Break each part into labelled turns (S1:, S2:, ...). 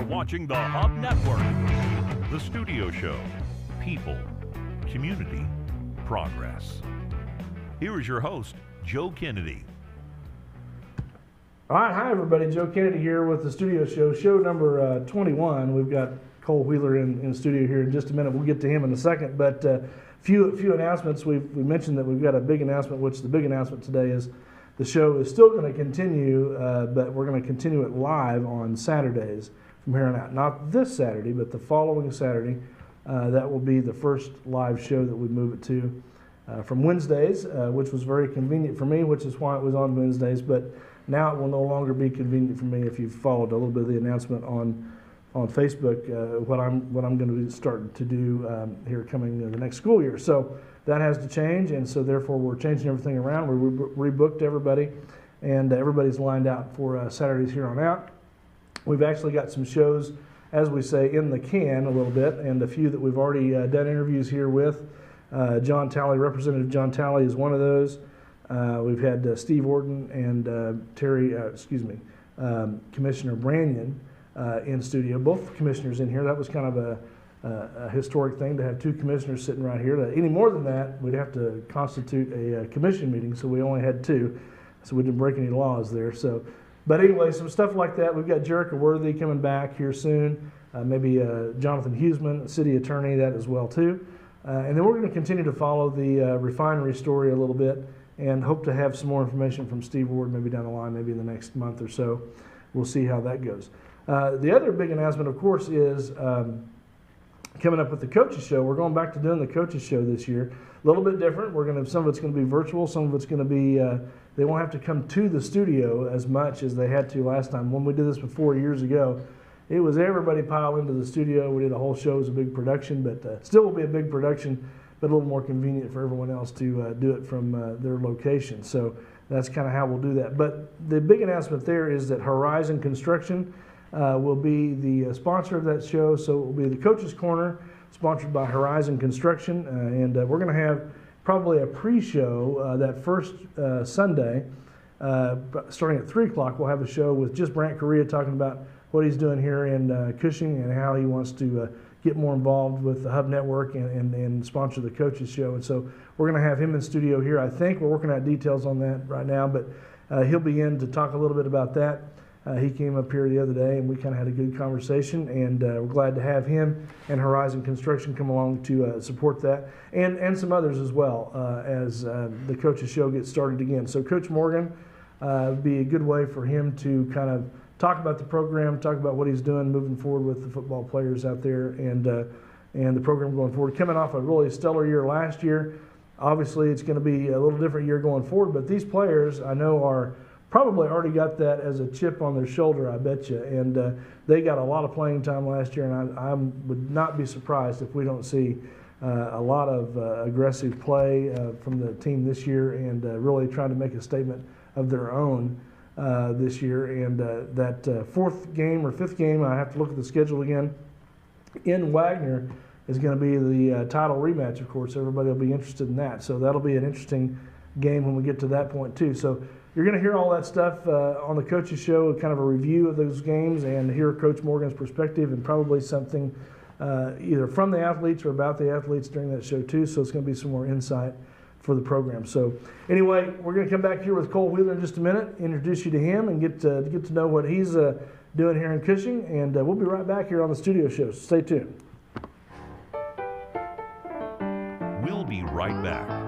S1: watching the Hub Network. The Studio Show. People, community, progress. Here is your host, Joe Kennedy.
S2: All right, hi everybody. Joe Kennedy here with the Studio Show, show number 21. We've got Cole Wheeler in the studio here in just a minute. We'll get to him in a second, but few announcements. We mentioned that we've got a big announcement, which the big announcement today is the show is still going to continue, but we're going to continue it live on Saturdays from here on out. Not this Saturday, but the following Saturday. That will be the first live show that we move it to from Wednesdays, which was very convenient for me, which is why it was on Wednesdays. But now it will no longer be convenient for me. If you've followed a little bit of the announcement on Facebook, what I'm going to be starting to do here coming the next school year. So that has to change, and so therefore we're changing everything around. We rebooked everybody, and everybody's lined out for Saturdays here on out. We've actually got some shows, as we say, in the can a little bit, and a few that we've already done interviews here with. John Talley, Representative John Talley is one of those. We've had Steve Orton and Commissioner Brannion in studio. Both commissioners in here. That was kind of a historic thing to have two commissioners sitting right here. Any more than that, we'd have to constitute a commission meeting, so we only had two, so we didn't break any laws there. So, but anyway, some stuff like that. We've got Jerica Worthy coming back here soon, maybe Jonathan Huseman, city attorney, that as well too. And then we're going to continue to follow the refinery story a little bit and hope to have some more information from Steve Ward maybe down the line, maybe in the next month or so. We'll see how that goes. The other big announcement, of course, is coming up with the Coaches Show. We're going back to doing the Coaches Show this year. A little bit different. Some of it's going to be virtual. Some of it's going to be, they won't have to come to the studio as much as they had to last time. When we did this 4 years ago, it was everybody piled into the studio. We did a whole show. It was a big production, but still will be a big production, but a little more convenient for everyone else to do it from their location. So that's kind of how we'll do that. But the big announcement there is that Horizon Construction will be the sponsor of that show. So it will be the Coach's Corner, sponsored by Horizon Construction. And we're going to have probably a pre-show that first Sunday, starting at 3 o'clock. We'll have a show with just Brant Correa talking about what he's doing here in Cushing and how he wants to get more involved with the Hub Network and sponsor the Coaches Show. And so we're going to have him in studio here. I think we're working out details on that right now, but he'll be in to talk a little bit about that. He came up here the other day, and we kind of had a good conversation, and we're glad to have him and Horizon Construction come along to support that, and some others as well as the Coaches Show gets started again. So Coach Morgan would be a good way for him to kind of talk about the program, talk about what he's doing moving forward with the football players out there, and the program going forward. Coming off a really stellar year last year, obviously it's going to be a little different year going forward, but these players I know are probably already got that as a chip on their shoulder, I bet you. And they got a lot of playing time last year, and I would not be surprised if we don't see a lot of aggressive play from the team this year, and really trying to make a statement of their own this year. And that fourth game or fifth game, I have to look at the schedule again, in Wagner is going to be the title rematch, of course. Everybody will be interested in that. So that'll be an interesting game when we get to that point too. So you're going to hear all that stuff on the Coaches Show, kind of a review of those games, and hear Coach Morgan's perspective, and probably something either from the athletes or about the athletes during that show too. So it's going to be some more insight for the program. So anyway, we're going to come back here with Cole Wheeler in just a minute, introduce you to him, and get to know what he's doing here in Cushing, and we'll be right back here on the Studio Show. So stay tuned.
S1: We'll be right back.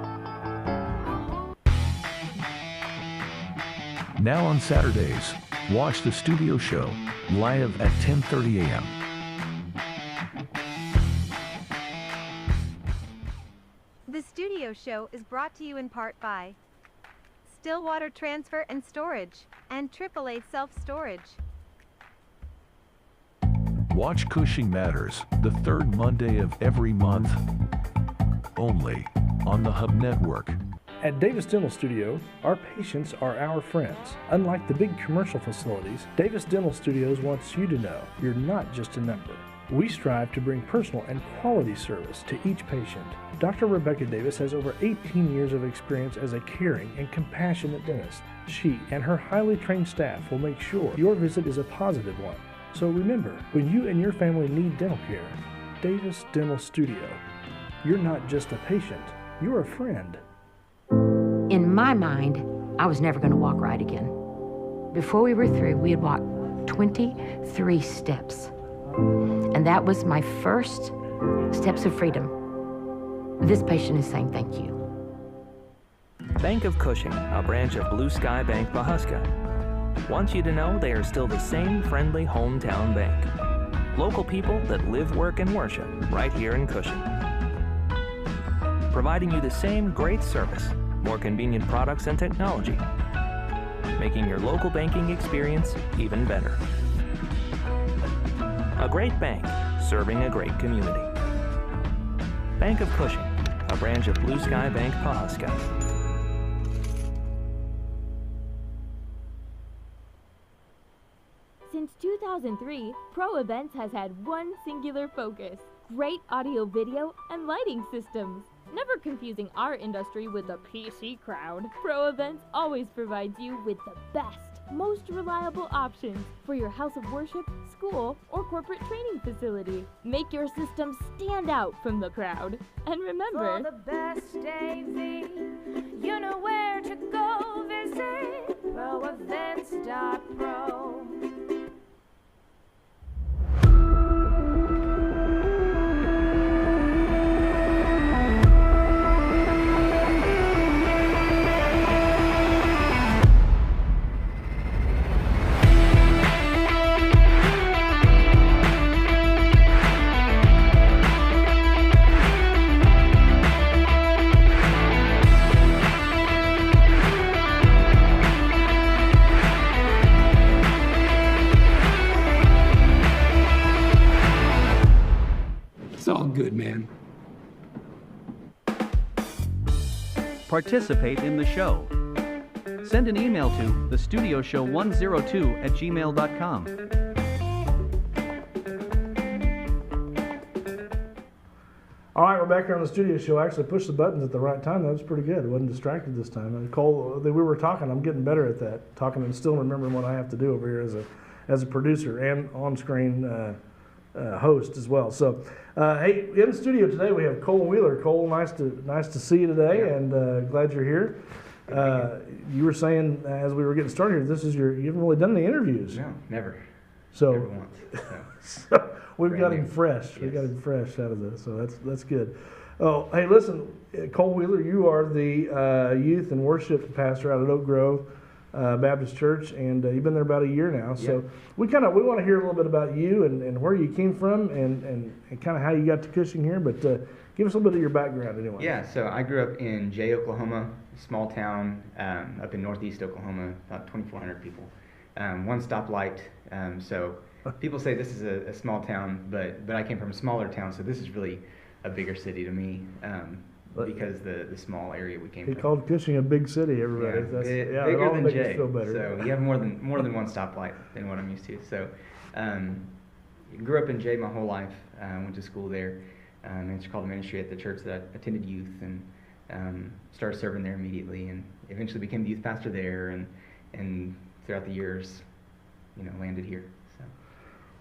S1: Now on Saturdays, watch the Studio Show live at 10:30 a.m.
S3: The Studio Show is brought to you in part by Stillwater Transfer and Storage and AAA Self-Storage.
S1: Watch Cushing Matters the third Monday of every month, only on the Hub Network.
S2: At Davis Dental Studio, our patients are our friends. Unlike the big commercial facilities, Davis Dental Studios wants you to know you're not just a number. We strive to bring personal and quality service to each patient. Dr. Rebecca Davis has over 18 years of experience as a caring and compassionate dentist. She and her highly trained staff will make sure your visit is a positive one. So remember, when you and your family need dental care, Davis Dental Studio. You're not just a patient, you're a friend.
S4: In my mind, I was never going to walk right again. Before we were through, we had walked 23 steps. And that was my first steps of freedom. This patient is saying thank you.
S5: Bank of Cushing, a branch of Blue Sky Bank Pawhuska, wants you to know they are still the same friendly hometown bank. Local people that live, work, and worship right here in Cushing. Providing you the same great service, more convenient products and technology, making your local banking experience even better. A great bank, serving a great community. Bank of Cushing, a branch of Blue Sky Bank Pawhuska.
S6: Since 2003, Pro Events has had one singular focus: great audio, video, and lighting systems. Never confusing our industry with the PC crowd, Pro Events always provides you with the best, most reliable options for your house of worship, school, or corporate training facility. Make your system stand out from the crowd. And remember,
S7: for the best AV, you know where to go visit proevents.pro.
S8: It's all good, man.
S9: Participate in the show. Send an email to thestudioshow102@gmail.com.
S2: All right, we're back here on the studio show. I actually pushed the buttons at the right time. That was pretty good. I wasn't distracted this time. And Cole, we were talking. I'm getting better at that, talking and still remembering what I have to do over here as a producer and on-screen host as well. So, hey, in the studio today we have Cole Wheeler. Cole, nice to see you today, and glad you're here. You were saying as we were getting started here, you haven't really done any interviews.
S10: No, never.
S2: So,
S10: never once.
S2: so we've got him
S10: new.
S2: fresh.
S10: Yes.
S2: We got him fresh out of this, so that's good. Oh, hey, listen, Cole Wheeler, you are the youth and worship pastor out at Oak Grove Baptist Church, and you've been there about a year now. So
S10: Yep.
S2: we want to hear a little bit about you and where you came from and kind of how you got to Cushing here. But give us a little bit of your background anyway.
S10: Yeah, so I grew up in Jay, Oklahoma, a small town up in northeast Oklahoma, about 2,400 people. One stoplight. So people say this is a small town, but I came from a smaller town, so this is really a bigger city to me. Because the small area we came
S2: He
S10: from.
S2: called Cushing a big city, everybody.
S10: Bigger than Jay.
S2: Feel better.
S10: So you have more than one stoplight than what I'm used to. So grew up in Jay my whole life. Went to school there. It's called ministry at the church that I attended youth, and started serving there immediately, and eventually became the youth pastor there, and throughout the years, landed here. So.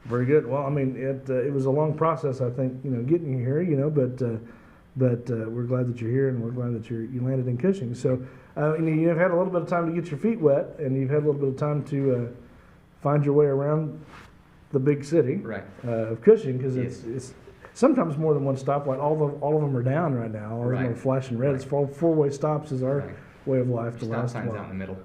S2: Very good. Well, I mean, it was a long process, I think, getting you here, but we're glad that you're here, and we're glad that you landed in Cushing. So, and you've had a little bit of time to get your feet wet, and you've had a little bit of time to find your way around the big city
S10: Right.
S2: Of Cushing, because
S10: Yes.
S2: it's sometimes more than one stoplight. All of them are down right now. All of them are
S10: Right.
S2: flashing red.
S10: Right.
S2: It's four-way stops is our
S10: Right.
S2: way of life to
S10: Stop
S2: last a
S10: signs
S2: while.
S10: out in the middle.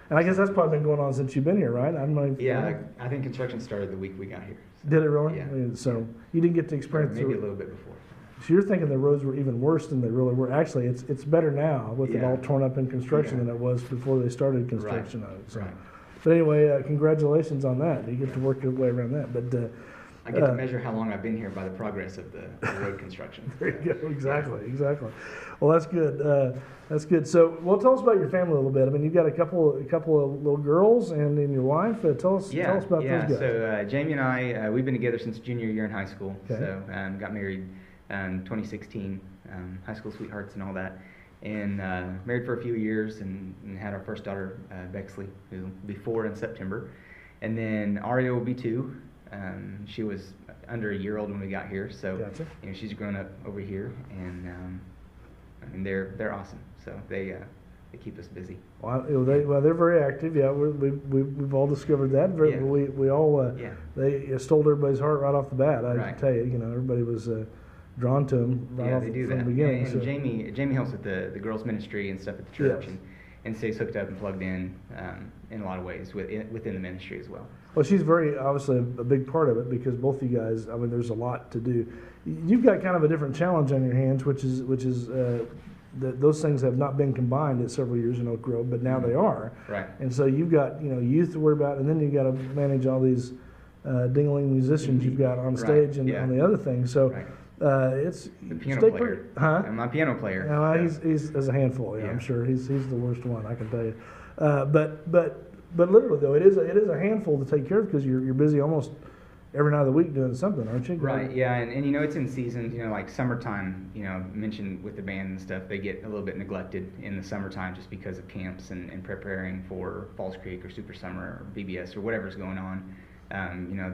S2: And I guess that's probably been going on since you've been here, right?
S10: Yeah, I think construction started the week we got here. So.
S2: Did it really?
S10: Yeah.
S2: I mean, so you didn't get to experience
S10: Maybe
S2: the-
S10: a little bit before.
S2: So you're thinking the roads were even worse than they really were. Actually, it's better now with it
S10: Yeah.
S2: all torn up in construction
S10: Yeah.
S2: than it was before they started construction
S10: Right.
S2: of it. So.
S10: Right.
S2: But anyway, congratulations on that. You get to work your way around that. But
S10: I get to measure how long I've been here by the progress of the road construction.
S2: there you go. Exactly. Well, that's good. That's good. So, well, tell us about your family a little bit. I mean, you've got a couple of little girls and your wife. Tell us about those guys.
S10: So Jamie and I, we've been together since junior year in high school.
S2: Okay.
S10: So got married in 2016, high school sweethearts and all that. And married for a few years and had our first daughter, Bexley, who will be 4 in September. And then Aria will be 2 She was under a year old when we got here, so
S2: Gotcha.
S10: She's grown up over here, and I mean they're awesome. So they keep us busy.
S2: Well, they're very active. Yeah, we've all discovered that.
S10: Yeah.
S2: We all they stole everybody's heart right off the bat. I
S10: Right.
S2: can tell you, everybody was drawn to them right off
S10: They do
S2: from
S10: that.
S2: the beginning.
S10: And
S2: so.
S10: Jamie helps with the girls ministry and stuff at the church,
S2: Yes.
S10: and stays hooked up and plugged in a lot of ways within the ministry as well.
S2: Well, she's very obviously a big part of it because both of you guys. I mean, there's a lot to do. You've got kind of a different challenge on your hands, which is those things have not been combined in several years in Oak Grove, but now they are.
S10: Right.
S2: And so you've got youth to worry about, and then you've got to manage all these dingling musicians you've got on stage and on the other things. So
S10: Right.
S2: it's
S10: The piano player.
S2: pretty, huh?
S10: I'm a piano player.
S2: He's as a handful. Yeah,
S10: Yeah.
S2: I'm sure he's the worst one. I can tell you. But literally though, it is a handful to take care of because you're busy almost every night of the week doing something, aren't you?
S10: Right, yeah, and it's in seasons, like summertime, mentioned with the band and stuff, they get a little bit neglected in the summertime just because of camps and preparing for Falls Creek or Super Summer or BBS or whatever's going on.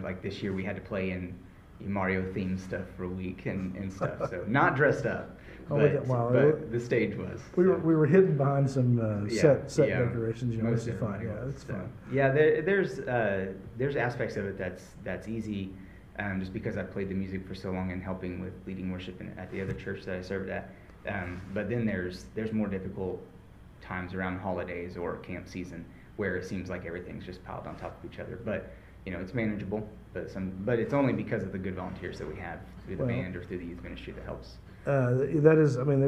S10: Like this year we had to play in Mario themed stuff for a week and stuff, so not dressed up, but the stage was.
S2: We were hidden behind some set decorations,
S10: most
S2: which is fine.
S10: definitely
S2: Yeah,
S10: was.
S2: it's
S10: So,
S2: fine.
S10: yeah, there's aspects of it that's easy, just because I've played the music for so long and helping with leading worship at the other church that I served at. But then there's more difficult times around holidays or camp season where it seems like everything's just piled on top of each other. But it's manageable. But it's only because of the good volunteers that we have through the band or through the youth ministry that helps.
S2: That is, I mean,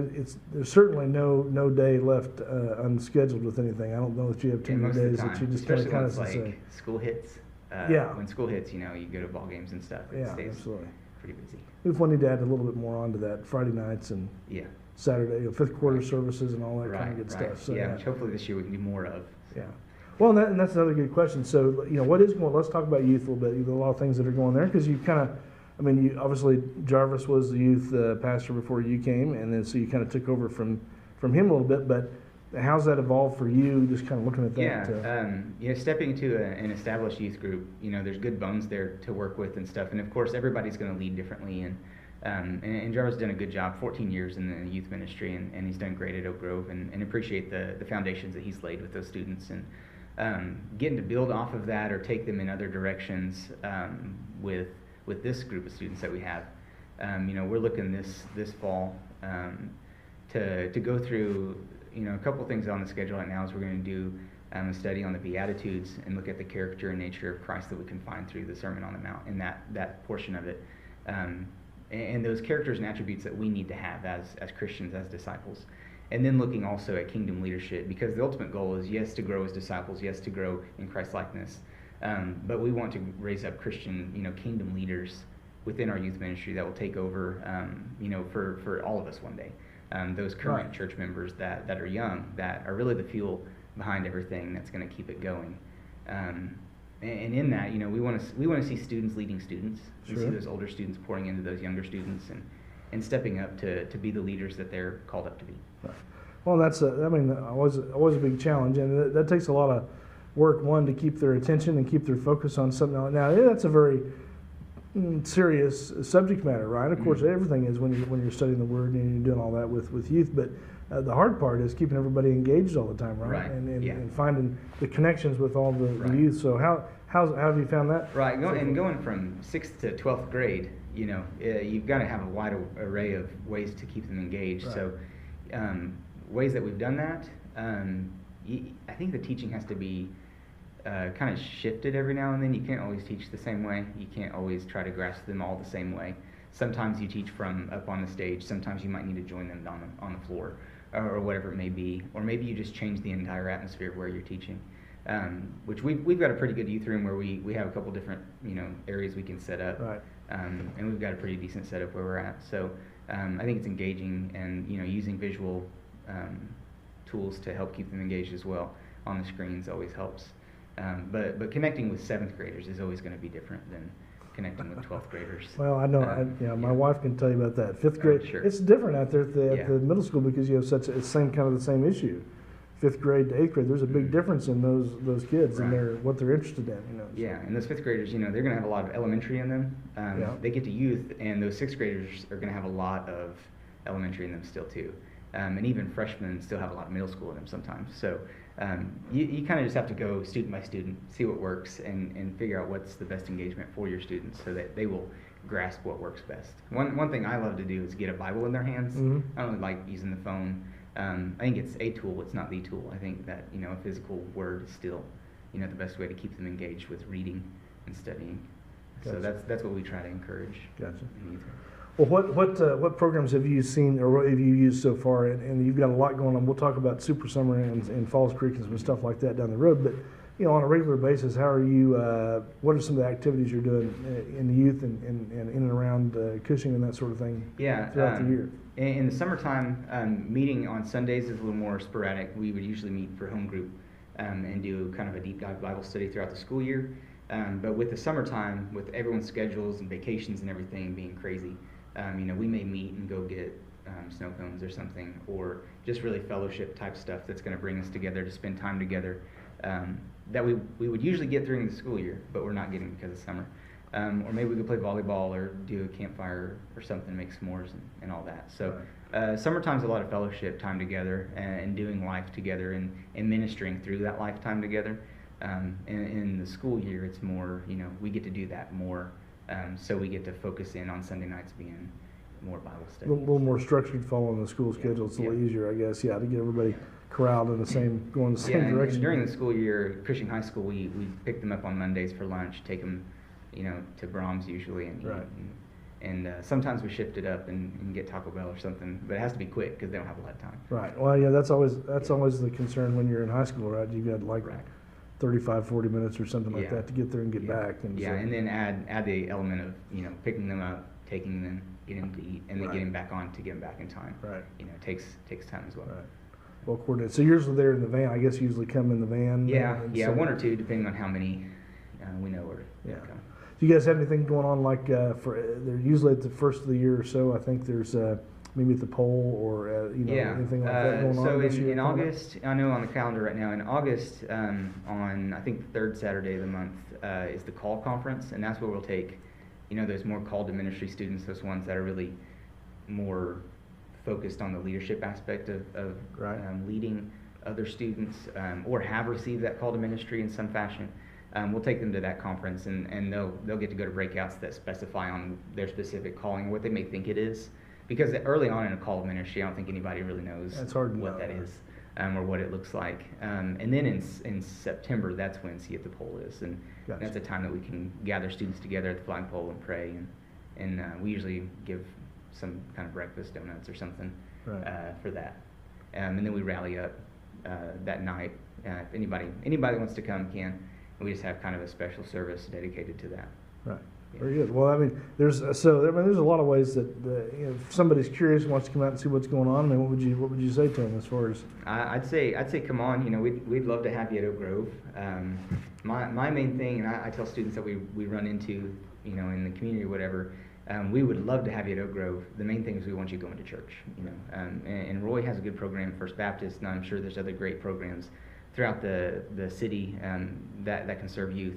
S2: there's certainly no day left unscheduled with anything. I don't know that you have too many days that you just
S10: especially when
S2: kind
S10: it's
S2: of
S10: like
S2: say.
S10: school hits. When school hits, you go to ball games and stuff. It stays
S2: Absolutely.
S10: pretty busy.
S2: We've wanted to add a little bit more onto that Friday nights and Saturday, fifth quarter services and all that kind of good stuff. So,
S10: which hopefully this year we can do more of.
S2: Yeah. Well, and that's another good question. So, what is going? Let's talk about youth a little bit. There's a lot of things that are going there because you kind of, you obviously Jarvis was the youth pastor before you came, and then so you kind of took over from him a little bit. But how's that evolved for you? Just kind of looking at that.
S10: Stepping into an established youth group, there's good bones there to work with and stuff. And of course, everybody's going to lead differently. And Jarvis has done a good job, 14 years in the youth ministry, and he's done great at Oak Grove. And appreciate the foundations that he's laid with those students and. Getting to build off of that or take them in other directions with this group of students that we have. We're looking this fall to go through a couple things on the schedule right now. Is we're going to do a study on the Beatitudes and look at the character and nature of Christ that we can find through the Sermon on the Mount and that portion of it, and those characters and attributes that we need to have as Christians, as disciples. And then looking also at kingdom leadership, because the ultimate goal is, yes, to grow as disciples, yes, to grow in Christ-likeness, but we want to raise up Christian, kingdom leaders within our youth ministry that will take over, for all of us one day. Those current church members that are young, that are really the fuel behind everything that's going to keep it going. And in that, we want to see students leading students. We see those older students pouring into those younger students and stepping up to be the leaders that they're called up to be.
S2: Right. Well, that's always a big challenge, and that takes a lot of work. One, to keep their attention and keep their focus on something else. Now, that's a very serious subject matter, right? Of course, everything is when you're studying the Word and you're doing all that with youth. But the hard part is keeping everybody engaged all the time, right? And finding the connections with all the youth. So how have you found that?
S10: Right, going from 6th to 12th grade, you've got to have a wide array of ways to keep them engaged. Right. So ways that we've done that, I think the teaching has to be kind of shifted every now and then. You can't always teach the same way. You can't always try to grasp them all the same way. Sometimes you teach from up on the stage. Sometimes you might need to join them on the floor or whatever it may be. Or maybe you just change the entire atmosphere of where you're teaching. Which we've got a pretty good youth room where we have a couple different areas we can set up.
S2: Right.
S10: And we've got a pretty decent setup where we're at. So I think it's engaging and using visual tools to help keep them engaged as well on the screens always helps. But connecting with 7th graders is always going to be different than connecting with 12th graders.
S2: Well, I know. My wife can tell you about that. 5th grade.
S10: Sure.
S2: It's different out there at the middle school because you have the same issue. 5th grade to 8th grade, there's a big difference in those kids and what they're interested in.
S10: Yeah, and those 5th graders, they're going to have a lot of elementary in them. They get to youth, and those 6th graders are going to have a lot of elementary in them still too. And even freshmen still have a lot of middle school in them sometimes. So you kind of just have to go student by student, see what works, and figure out what's the best engagement for your students so that they will grasp what works best. One thing I love to do is get a Bible in their hands. I don't really like using the phone. I think it's a tool, it's not the tool. I think that a physical word is still the best way to keep them engaged with reading and studying.
S2: Gotcha.
S10: So that's what we try to encourage.
S2: Gotcha.
S10: in youth.
S2: Well, what programs have you seen or what have you used so far? And you've got a lot going on. We'll talk about Super Summer and Falls Creek and some stuff like that down the road. But on a regular basis, how are you? What are some of the activities you're doing in the youth and in and around Cushing and that sort of thing? Throughout the year.
S10: In the summertime, meeting on Sundays is a little more sporadic. We would usually meet for home group and do kind of a deep dive Bible study throughout the school year. But with the summertime, with everyone's schedules and vacations and everything being crazy, we may meet and go get snow cones or something, or just really fellowship type stuff that's going to bring us together to spend time together that we would usually get during the school year, but we're not getting because of summer. Or maybe we could play volleyball or do a campfire or something, make s'mores and all that. So summertime's a lot of fellowship time together and doing life together and ministering through that lifetime together. In the school year, it's more, we get to do that more. So we get to focus in on Sunday nights being more Bible study.
S2: A little more structured following the school schedule. It's a little easier, I guess, to get everybody corralled in going the same direction.
S10: And during the school year, Cushing High School, we pick them up on Mondays for lunch, take them, to Brahms usually, and sometimes we shift it up and get Taco Bell or something, but it has to be quick because they don't have a lot of time.
S2: Right. Well, that's always the concern when you're in high school, right? You've got 35, 40 minutes or something like that to get there and get back. And
S10: and then add the element of, picking them up, taking them, getting them to eat, and then getting back on to get them back in time.
S2: Right.
S10: It takes time as well.
S2: Right. Well coordinated. So yours are there in the van. I guess you usually come in the van.
S10: So one or two, depending on how many we know are come.
S2: Do you guys have anything going on they're usually at the first of the year or so? I think there's maybe at the pole or anything like that going on this year?
S10: So in August, I know on the calendar right now, in August, on I think the third Saturday of the month is the Call Conference, and that's where we'll take, those more called to ministry students, those ones that are really more focused on the leadership aspect of leading other students or have received that call to ministry in some fashion. We'll take them to that conference, and they'll get to go to breakouts that specify on their specific calling, what they may think it is. Because early on in a call to ministry, I don't think anybody really knows what that is or what it looks like. And then in September, that's when See at the Pole is. And that's a time that we can gather students together at the flagpole and pray. And we usually give some kind of breakfast, donuts or something for that. And then we rally up that night. If anybody wants to come, can. And we just have kind of a special service dedicated to that.
S2: Right. Very good. Well, there's a lot of ways that if somebody's curious and wants to come out and see what's going on, what would you say to them as far as?
S10: I'd say come on. We'd love to have you at Oak Grove. My main thing, and I tell students that we run into, in the community or whatever, we would love to have you at Oak Grove. The main thing is we want you going to church. And Roy has a good program, First Baptist, and I'm sure there's other great programs throughout the city that can serve youth.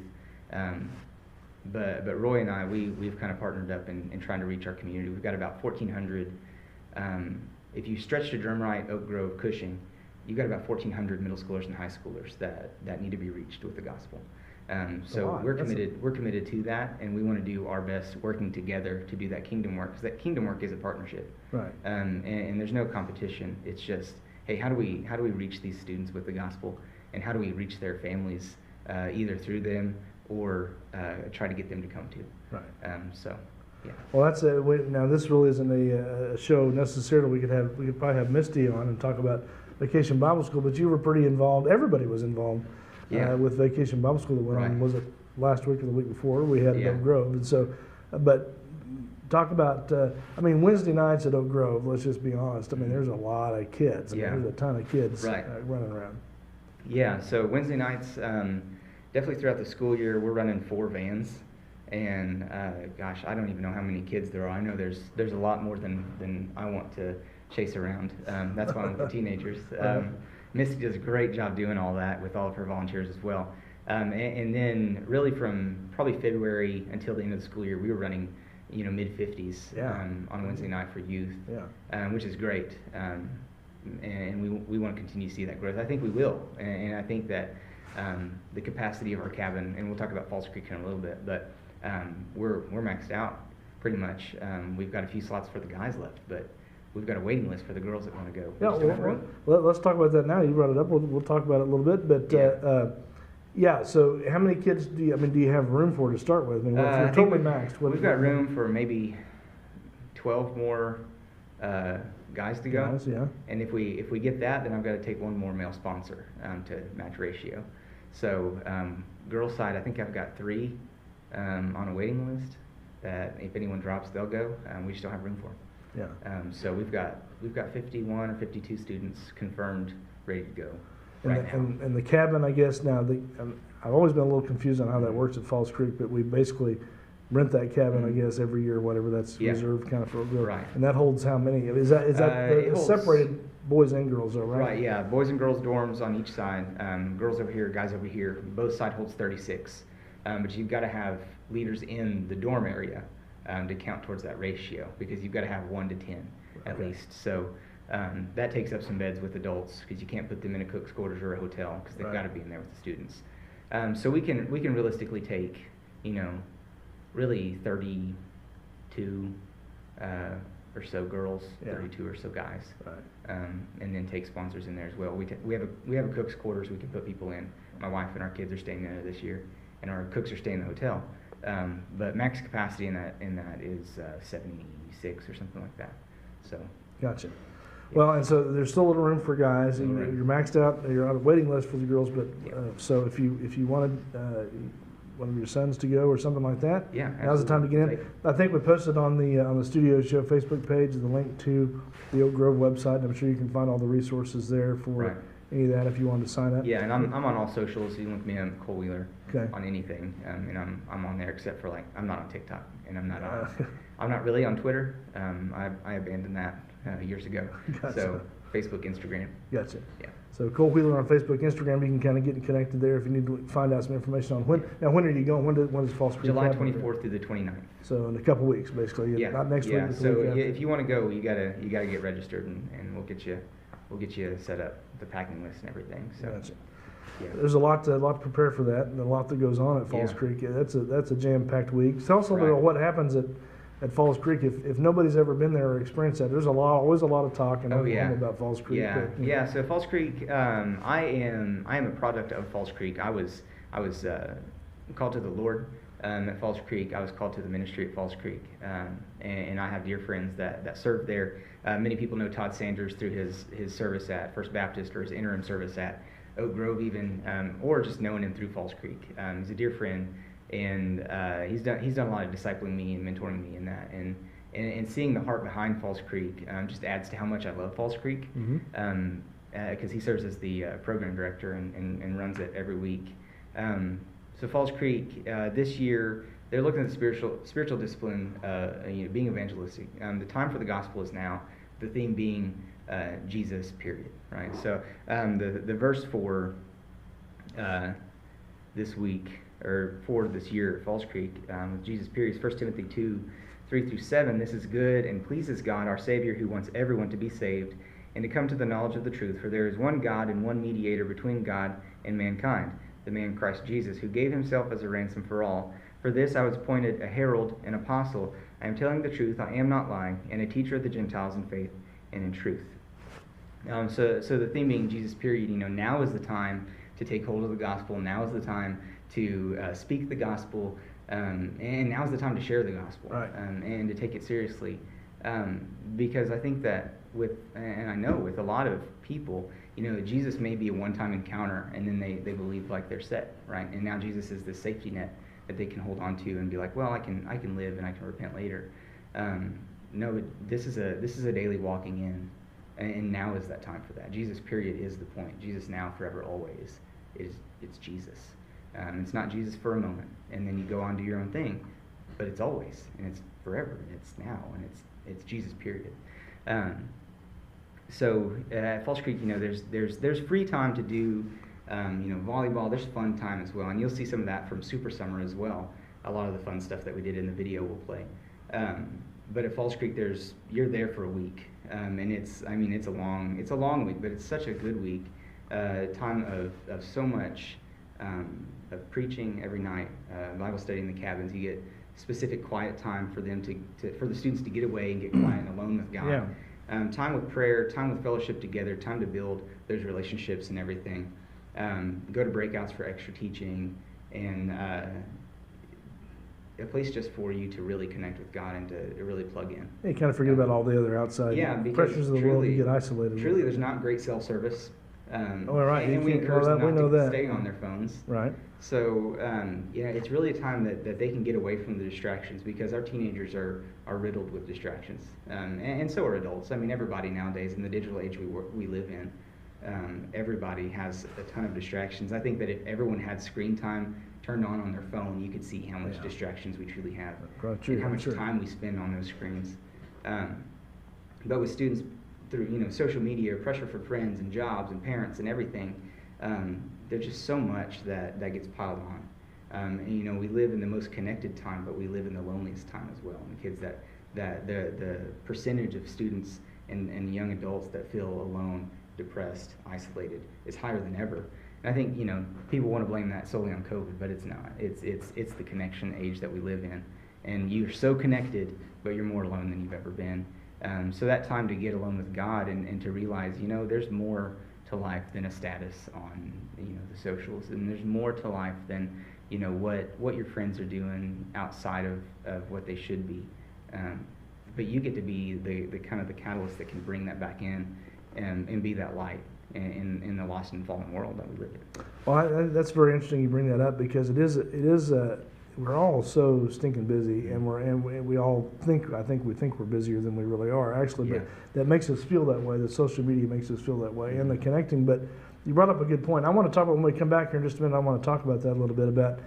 S10: But Roy and I, we've kind of partnered up in trying to reach our community. We've got about 1,400. If you stretch to Drumright, Oak Grove, Cushing, you've got about 1,400 middle schoolers and high schoolers that need to be reached with the gospel. So we're committed to that, and we want to do our best working together to do that kingdom work, because that kingdom work is a partnership.
S2: Right.
S10: And there's no competition. It's just, hey, how do we reach these students with the gospel, and how do we reach their families either through them or try to get them to come too.
S2: Right.
S10: Yeah.
S2: Well, that's now this really isn't a show necessarily. We could probably have Misty on and talk about Vacation Bible School, but you were pretty involved. Everybody was involved with Vacation Bible School that went on. Was it last week or the week before? We had at Oak Grove, and so, but talk about. Wednesday nights at Oak Grove. Let's just be honest. There's a lot of kids. There's a ton of kids running around.
S10: Yeah. So Wednesday nights. Definitely throughout the school year, we're running 4 vans, and gosh, I don't even know how many kids there are. I know there's a lot more than I want to chase around. That's why I'm with the teenagers. Misty does a great job doing all that with all of her volunteers as well. And then really from probably February until the end of the school year, we were running, mid-50s on Wednesday night for youth, which is great. And we want to continue to see that growth. I think we will, and I think that the capacity of our cabin, and we'll talk about Falls Creek in a little bit, but we're maxed out pretty much. We've got a few slots for the guys left, but we've got a waiting list for the girls that want to go.
S2: Let's talk about that now. You brought it up. We'll talk about it a little bit, but so how many kids do you have room for to start with? I mean, if you're totally maxed.
S10: We've got room for maybe 12 more guys to go. And if we get that, then I've got to take one more male sponsor to match ratio. So girls side, I think I've got 3 on a waiting list that if anyone drops, they'll go. We just don't have room for them. So we've got 51 or 52 students confirmed, ready to go.
S2: And the cabin, I guess now, I've always been a little confused on how that works at Falls Creek, but we basically rent that cabin, I guess, every year, whatever that's reserved kind of for a girl.
S10: Right.
S2: And that holds how many? Is that it's separated boys and girls, though, right?
S10: Right. Yeah, boys and girls dorms on each side. Girls over here, guys over here. Both side holds 36, but you've got to have leaders in the dorm area to count towards that ratio, because you've got to have 1 to 10 at least. So. That takes up some beds with adults, because you can't put them in a cook's quarters or a hotel, because they've got to be in there with the students. So we can realistically take, really 32 or so girls, 32 or so guys, and then take sponsors in there as well. We have a cook's quarters we can put people in. My wife and our kids are staying there this year, and our cooks are staying in the hotel. But max capacity in that is 76 or something like that. So.
S2: Gotcha. Well, and so there's still a little room for guys, and you're maxed out. You're on a waiting list for the girls, but so if you wanted one of your sons to go or something like that, now's the time to get in. I think we posted on the Studio Show Facebook page the link to the Oak Grove website. I'm sure you can find all the resources there for any of that if you wanted to sign up.
S10: Yeah, and I'm on all socials. You can look me up, Cole Wheeler, on anything, and I'm on there except for I'm not on TikTok, and I'm not really on Twitter. I abandoned that years ago.
S2: Gotcha.
S10: So Facebook, Instagram.
S2: Gotcha.
S10: Yeah.
S2: So Cole Wheeler on Facebook, Instagram. You can kind of get connected there if you need to find out some information on when. Now, when are you going? When does Falls Creek
S10: July
S2: happen?
S10: 24th through the 29th.
S2: So in a couple weeks, basically. Not next week. But
S10: So if you want to go, you gotta get registered, and we'll get you set up the packing list and everything. So.
S2: Gotcha. Yeah. There's a lot to prepare for that, and a lot that goes on at Falls Creek. That's a jam-packed week. Tell us a little bit about what happens at Falls Creek. If nobody's ever been there or experienced that, there's always a lot of talk and about Falls Creek.
S10: So Falls Creek, I am a product of Falls Creek. I was called to the Lord at Falls Creek. I was called to the ministry at Falls Creek, and I have dear friends that serve there. Many people know Todd Sanders through his service at First Baptist, or his interim service at Oak Grove even, or just knowing him through Falls Creek. He's a dear friend. And he's done a lot of discipling me and mentoring me in that, and seeing the heart behind Falls Creek just adds to how much I love Falls Creek, because he serves as the program director and runs it every week. So Falls Creek this year, they're looking at the spiritual discipline, being evangelistic. The time for the gospel is now. The theme being Jesus. Period. Right. So the verse for this week, or for this year at Falls Creek, with Jesus period, is 1 Timothy 2:3-7. This is good and pleases God, our Savior, who wants everyone to be saved and to come to the knowledge of the truth. For there is one God and one mediator between God and mankind, the man Christ Jesus, who gave himself as a ransom for all. For this I was appointed a herald, an apostle. I am telling the truth, I am not lying, and a teacher of the Gentiles in faith and in truth. So the theme being Jesus period, now is the time to take hold of the gospel. Now is the time to speak the gospel, and now's the time to share the gospel, and to take it seriously, because I think that and I know with a lot of people, Jesus may be a one-time encounter, and then they believe like they're set, right? And now Jesus is this safety net that they can hold on to and be like, well, I can live and I can repent later. No, this is a daily walking in, and now is that time for that. Jesus period is the point. Jesus now, forever, always it's Jesus. It's not Jesus for a moment, and then you go on to your own thing, but it's always, and it's forever, and it's now, and it's Jesus period. So at Falls Creek, there's free time to do, volleyball. There's fun time as well, and you'll see some of that from Super Summer as well. A lot of the fun stuff that we did in the video will play. But at Falls Creek, you're there for a week, and it's a long week, but it's such a good week. Time of so much of preaching every night, Bible study in the cabins. You get specific quiet time for them for the students to get away and get quiet and alone with God.
S2: Yeah.
S10: Time with prayer, time with fellowship together, time to build those relationships and everything. Go to breakouts for extra teaching, and a place just for you to really connect with God and to really plug in.
S2: You kind of forget about all the other outside pressures of the world. You get isolated.
S10: Truly, there's not great self-service.
S2: Right.
S10: And we encourage them not to stay on their phones.
S2: Right.
S10: So, it's really a time that they can get away from the distractions, because our teenagers are riddled with distractions. And so are adults. I mean, everybody nowadays in the digital age we live in, everybody has a ton of distractions. I think that if everyone had screen time turned on their phone, you could see how much distractions we truly have, and how much time we spend on those screens. But with students, through social media, pressure from friends and jobs and parents and everything, there's just so much that gets piled on. And we live in the most connected time, but we live in the loneliest time as well. And the kids that the percentage of students and young adults that feel alone, depressed, isolated is higher than ever. And I think people want to blame that solely on COVID, but it's not. It's the connection age that we live in, and you're so connected, but you're more alone than you've ever been. So that time to get alone with God and to realize, there's more to life than a status on, the socials, and there's more to life than, what your friends are doing outside of what they should be. But you get to be the kind of the catalyst that can bring that back in and be that light in the lost and fallen world that we live in.
S2: Well, that's very interesting you bring that up, because it is we're all so stinking busy, and we all think we think we're busier than we really are, actually. But that makes us feel that way. The social media makes us feel that way, and the connecting. But you brought up a good point. I want to talk about, when we come back here in just a minute, I want to talk about that a little bit, about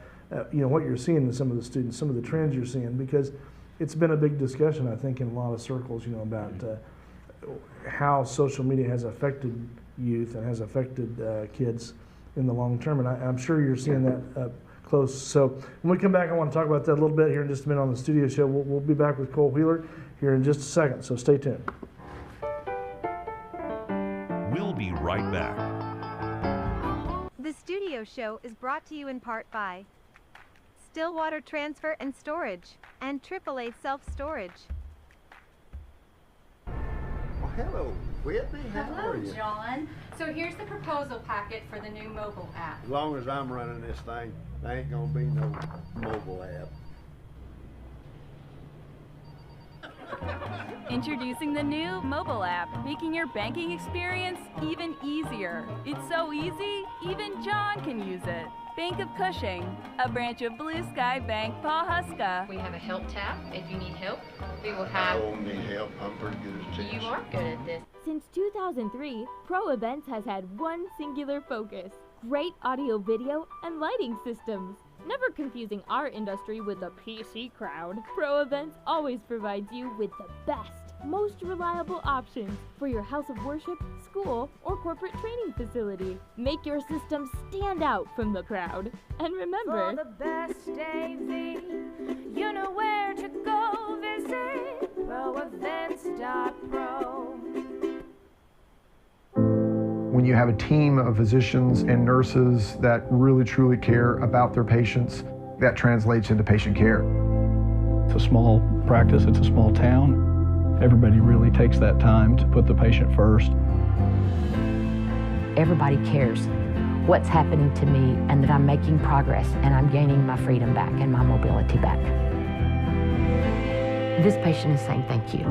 S2: what you're seeing in some of the students, some of the trends you're seeing, because it's been a big discussion, I think, in a lot of circles, about how social media has affected youth and has affected kids in the long term, and I'm sure you're seeing that close. So when we come back, I want to talk about that a little bit here in just a minute on the studio show. We'll be back with Cole Wheeler here in just a second, so stay tuned.
S1: We'll be right back.
S3: The studio show is brought to you in part by Stillwater Transfer and Storage and AAA Self-Storage.
S11: Well, hello, Whitney. How are you?
S12: Hello, John. So here's the proposal packet for the new mobile app.
S11: As long as I'm running this thing, there ain't gonna be no mobile app.
S13: Introducing the new mobile app, making your banking experience even easier. It's so easy, even John can use it. Bank of Cushing, a branch of Blue Sky Bank Pawhuska.
S14: We have a help tab if you need help. We will have...
S11: I don't need help. I'm pretty good at this.
S14: You are good at this.
S6: Since 2003, Pro Events has had one singular focus: great audio, video, and lighting systems. Never confusing our industry with the PC crowd, Pro Events always provides you with the best, most reliable options for your house of worship, school, or corporate training facility. Make your system stand out from the crowd. And remember,
S7: for the best AV, you know where to go visit proevents.pro.
S15: When you have a team of physicians and nurses that really truly care about their patients, that translates into patient care.
S16: It's a small practice, it's a small town. Everybody really takes that time to put the patient first.
S4: Everybody cares what's happening to me and that I'm making progress and I'm gaining my freedom back and my mobility back. This patient is saying thank you.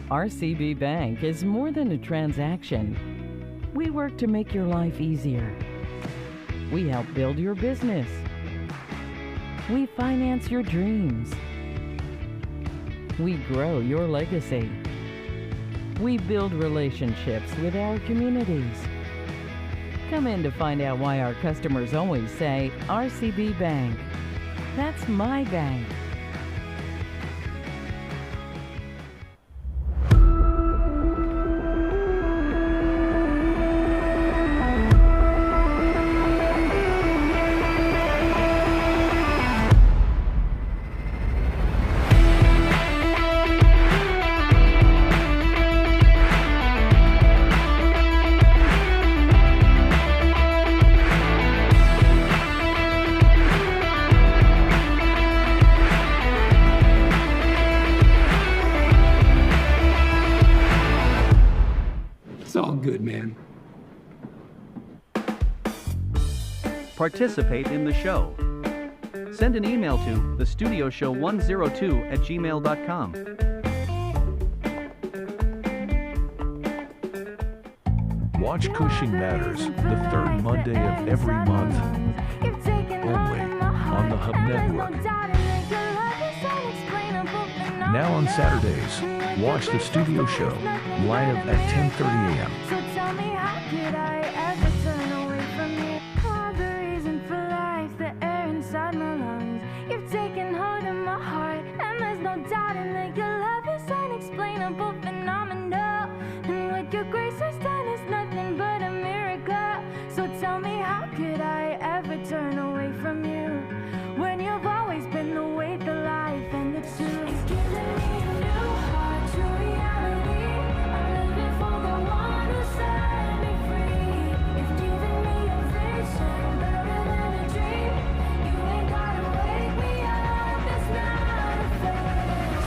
S17: RCB Bank is more than a transaction. We work to make your life easier. We help build your business. We finance your dreams. We grow your legacy. We build relationships with our communities. Come in to find out why our customers always say, RCB Bank. That's my bank.
S8: good, man.
S9: Participate in the show. Send an email to thestudioshow102@gmail.com.
S1: Watch Cushing Matters the third Monday of every month, only on the Hub Network. Now on Saturdays, watch The Studio Show live at 10:30 a.m.
S7: So tell me, how could I ever turn away from you? All the reason for life, the air inside my lungs. You've taken hold of my heart, and there's no doubting that your love is unexplainable, phenomenal. And what your grace has done is nothing but a miracle. So tell me, how could I ever turn away from you? When you've always been the way, the life, and the truth. It's giving me a new heart, true reality. I'm living for the one who set me free. It's giving me a vision, better than a dream. You ain't gotta wake me up, it's not a phase.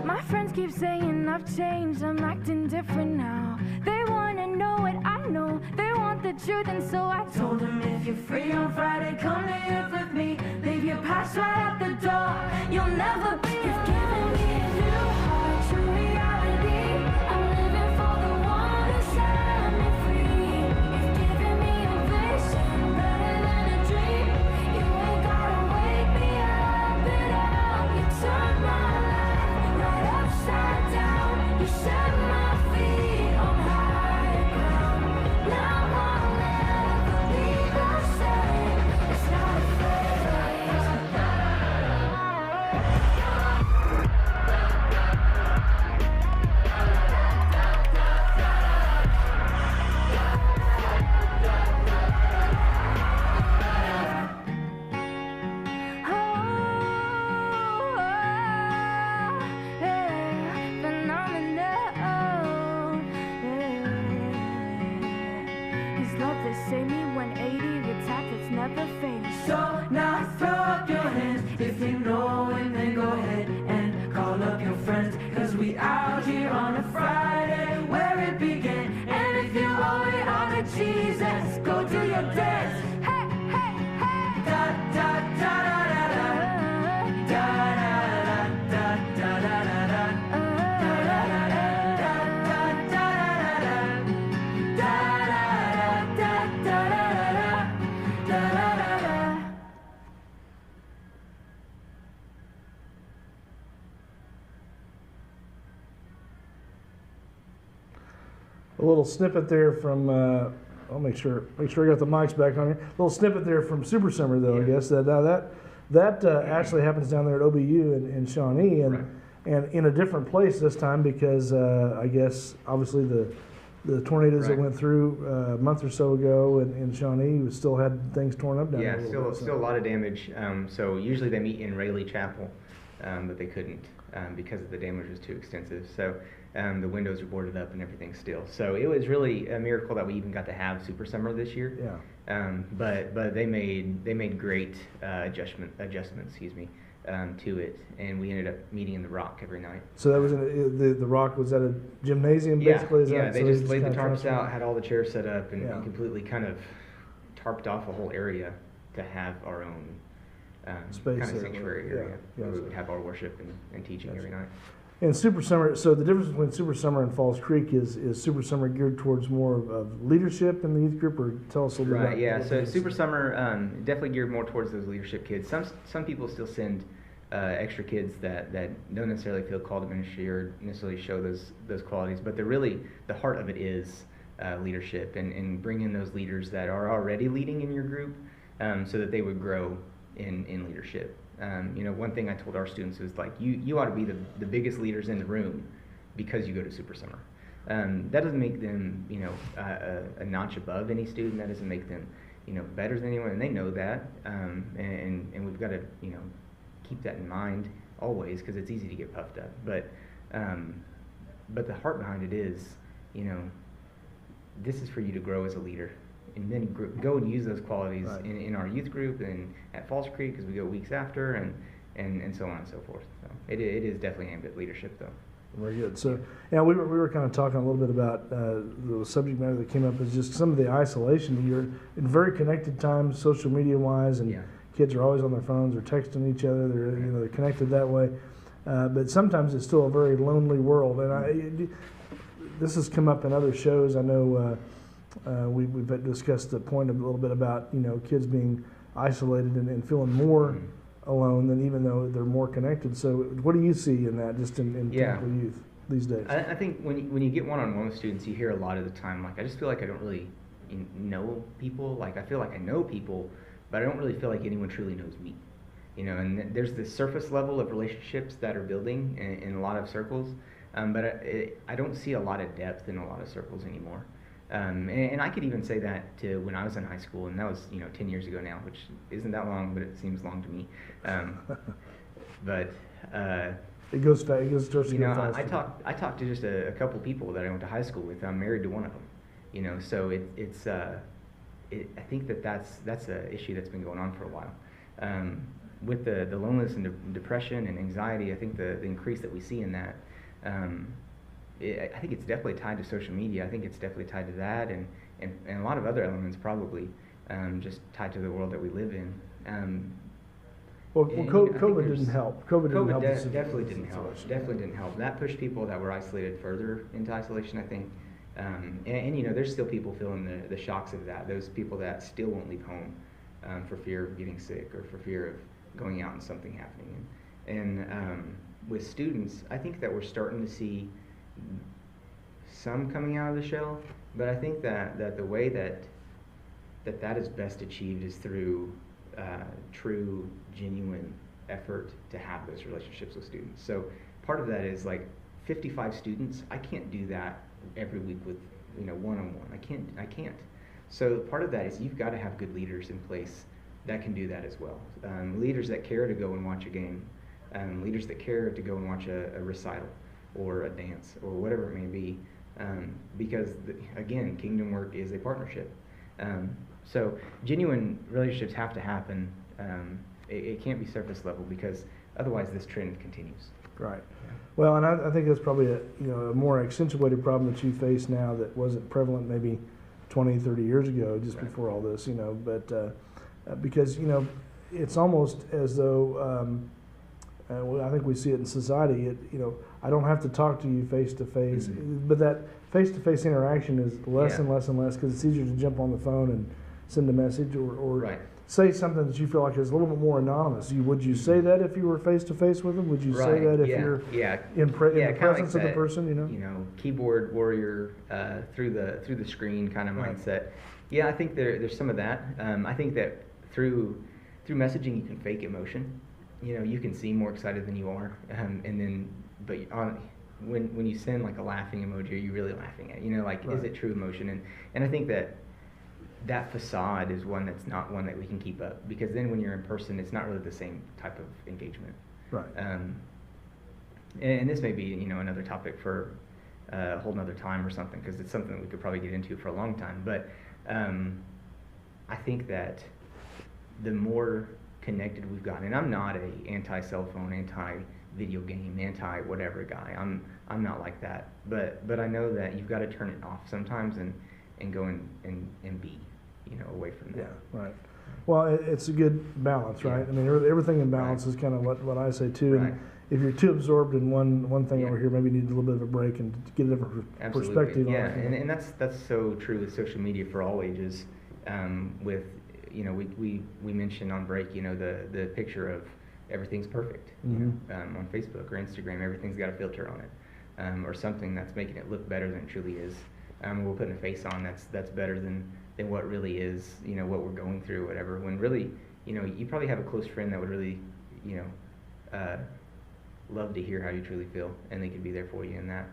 S7: My friends keep saying I've changed, I'm acting different now. They wanna know what I know, they want the truth, and so I told them, if you're free on Friday, come to youth with me. Leave your past right at the door, you'll never be. You've given me a new heart, true reality. I'm living for the one who set me free. It's giving me a vision, better than a dream. You ain't gotta wake me up at all. You turned my life right upside down. You set my feet on high ground. Now I'll never be the same. It's not a phase. His love that saved me 180, the tap that's never faded. So now throw up your hands if you know, and then go ahead and call up your friends. Cause we out here on a Friday where it began. And if you owe it all to Jesus, go do your dance. Hey, hey, hey. Da, da, da, da, da, da. Da, da, da, da, da, da, da. Da, da, da, da, da, da, da, da. Da, da, da, da, da, da, da, da, da.
S2: A little snippet there from, I'll make sure I got the mics back on here. A little snippet there from Super Summer, though, I guess. That actually happens down there at OBU in Shawnee, and in a different place this time because I guess obviously the tornadoes that went through a month or so ago in Shawnee, we still had things torn up down there.
S10: Yeah, still a lot of damage. So usually they meet in Rayleigh Chapel, but they couldn't because the damage was too extensive. So the windows were boarded up and everything still. So it was really a miracle that we even got to have Super Summer this year.
S2: Yeah.
S10: But they made great adjustments, to it, and we ended up meeting in the Rock every night.
S2: So that was the Rock was at a gymnasium basically.
S10: Yeah, they just laid the tarps out, had all the chairs set up, and completely kind of tarped off a whole area to have our own
S2: space
S10: kind of sanctuary area where we would have our worship and teaching every night.
S2: And Super Summer, so the difference between Super Summer and Falls Creek is Super Summer geared towards more of leadership in the youth group, or tell us a little bit about
S10: that. Right, yeah, so Super Summer definitely geared more towards those leadership kids. Some people still send extra kids that don't necessarily feel called to ministry or necessarily show those qualities, but the heart of it is leadership and bring in those leaders that are already leading in your group so that they would grow in leadership. One thing I told our students is like, you ought to be the biggest leaders in the room because you go to Super Summer. That doesn't make them, a notch above any student. That doesn't make them, better than anyone, and they know that. And we've got to, keep that in mind always, because it's easy to get puffed up. But the heart behind it is, this is for you to grow as a leader, and then go and use those qualities
S2: Right.
S10: in our youth group and at Falls Creek, because we go weeks after, and so on and so forth. So it is definitely aimed at leadership, though.
S2: Very good. So, yeah, we were kind of talking a little bit about the subject matter that came up is just some of the isolation. You're in very connected times, social media wise, and kids are always on their phones or texting each other. They're connected that way, but sometimes it's still a very lonely world. And this has come up in other shows. I know we've discussed the point a little bit about kids being isolated and feeling more alone than even though they're more connected. So what do you see in that, just in typical youth these days?
S10: I think when you get one-on-one with students, you hear a lot of the time, like, I just feel like I don't really know people. Like, I feel like I know people, but I don't really feel like anyone truly knows me. And there's this surface level of relationships that are building in a lot of circles, but I don't see a lot of depth in a lot of circles anymore. And I could even say that to when I was in high school, and that was 10 years ago now, which isn't that long, but it seems long to me. But
S2: it goes fast. It starts to go fast.
S10: I talked to just a couple people that I went to high school with. I'm married to one of them. So I think that's an issue that's been going on for a while. With the loneliness and depression and anxiety, I think the increase that we see in that. I think it's definitely tied to social media. I think it's definitely tied to that, and a lot of other elements probably, just tied to the world that we live in.
S2: COVID didn't help. COVID didn't help.
S10: Definitely didn't help. Definitely didn't help. That pushed people that were isolated further into isolation, I think. And there's still people feeling the shocks of that. Those people that still won't leave home for fear of getting sick or for fear of going out and something happening. And with students, I think that we're starting to see some coming out of the shell, but I think that the way that is best achieved is through true, genuine effort to have those relationships with students. So part of that is like 55 students. I can't do that every week with one-on-one. I can't. So part of that is you've got to have good leaders in place that can do that as well. Leaders that care to go and watch a game, leaders that care to go and watch a recital or a dance or whatever it may be, because again, kingdom work is a partnership. So genuine relationships have to happen. It can't be surface level, because otherwise this trend continues.
S2: Right. Well, and I think that's probably a more accentuated problem that you face now that wasn't prevalent maybe 20, 30 years ago, just before all this, but because, it's almost as though, I think we see it in society, I don't have to talk to you face to face, but that face to face interaction is less and less and less, because it's easier to jump on the phone and send a message or say something that you feel like is a little bit more anonymous. Would you say that if you were face to face with them? Would you say that if you're in the presence of the person?
S10: Keyboard warrior through the screen kind of mindset. Yeah, I think there's some of that. I think that through messaging you can fake emotion. You can seem more excited than you are, but when you send like a laughing emoji, are you really laughing at? Is it true emotion? And I think that facade is one that's not one that we can keep up, because then when you're in person, it's not really the same type of engagement.
S2: Right.
S10: And this may be another topic for a whole nother time or something, because it's something that we could probably get into for a long time. But I think that the more connected we've gotten, and I'm not a anti-cell phone, anti-video game, anti-whatever guy. I'm not like that. But I know that you've got to turn it off sometimes and go and be, away from that.
S2: Yeah, right. Well, it's a good balance, right? I mean, everything in balance is kind of what I say too.
S10: Right.
S2: And if you're too absorbed in one thing over here, maybe you need a little bit of a break and get a different perspective.
S10: Yeah,
S2: on it.
S10: and that's so true with social media for all ages. With we mentioned on break, the picture of everything's perfect. On Facebook or Instagram, everything's got a filter on it, or something that's making it look better than it truly is. We're putting a face on that's better than what really is, what we're going through, or whatever. When really, you probably have a close friend that would really, love to hear how you truly feel, and they could be there for you in that.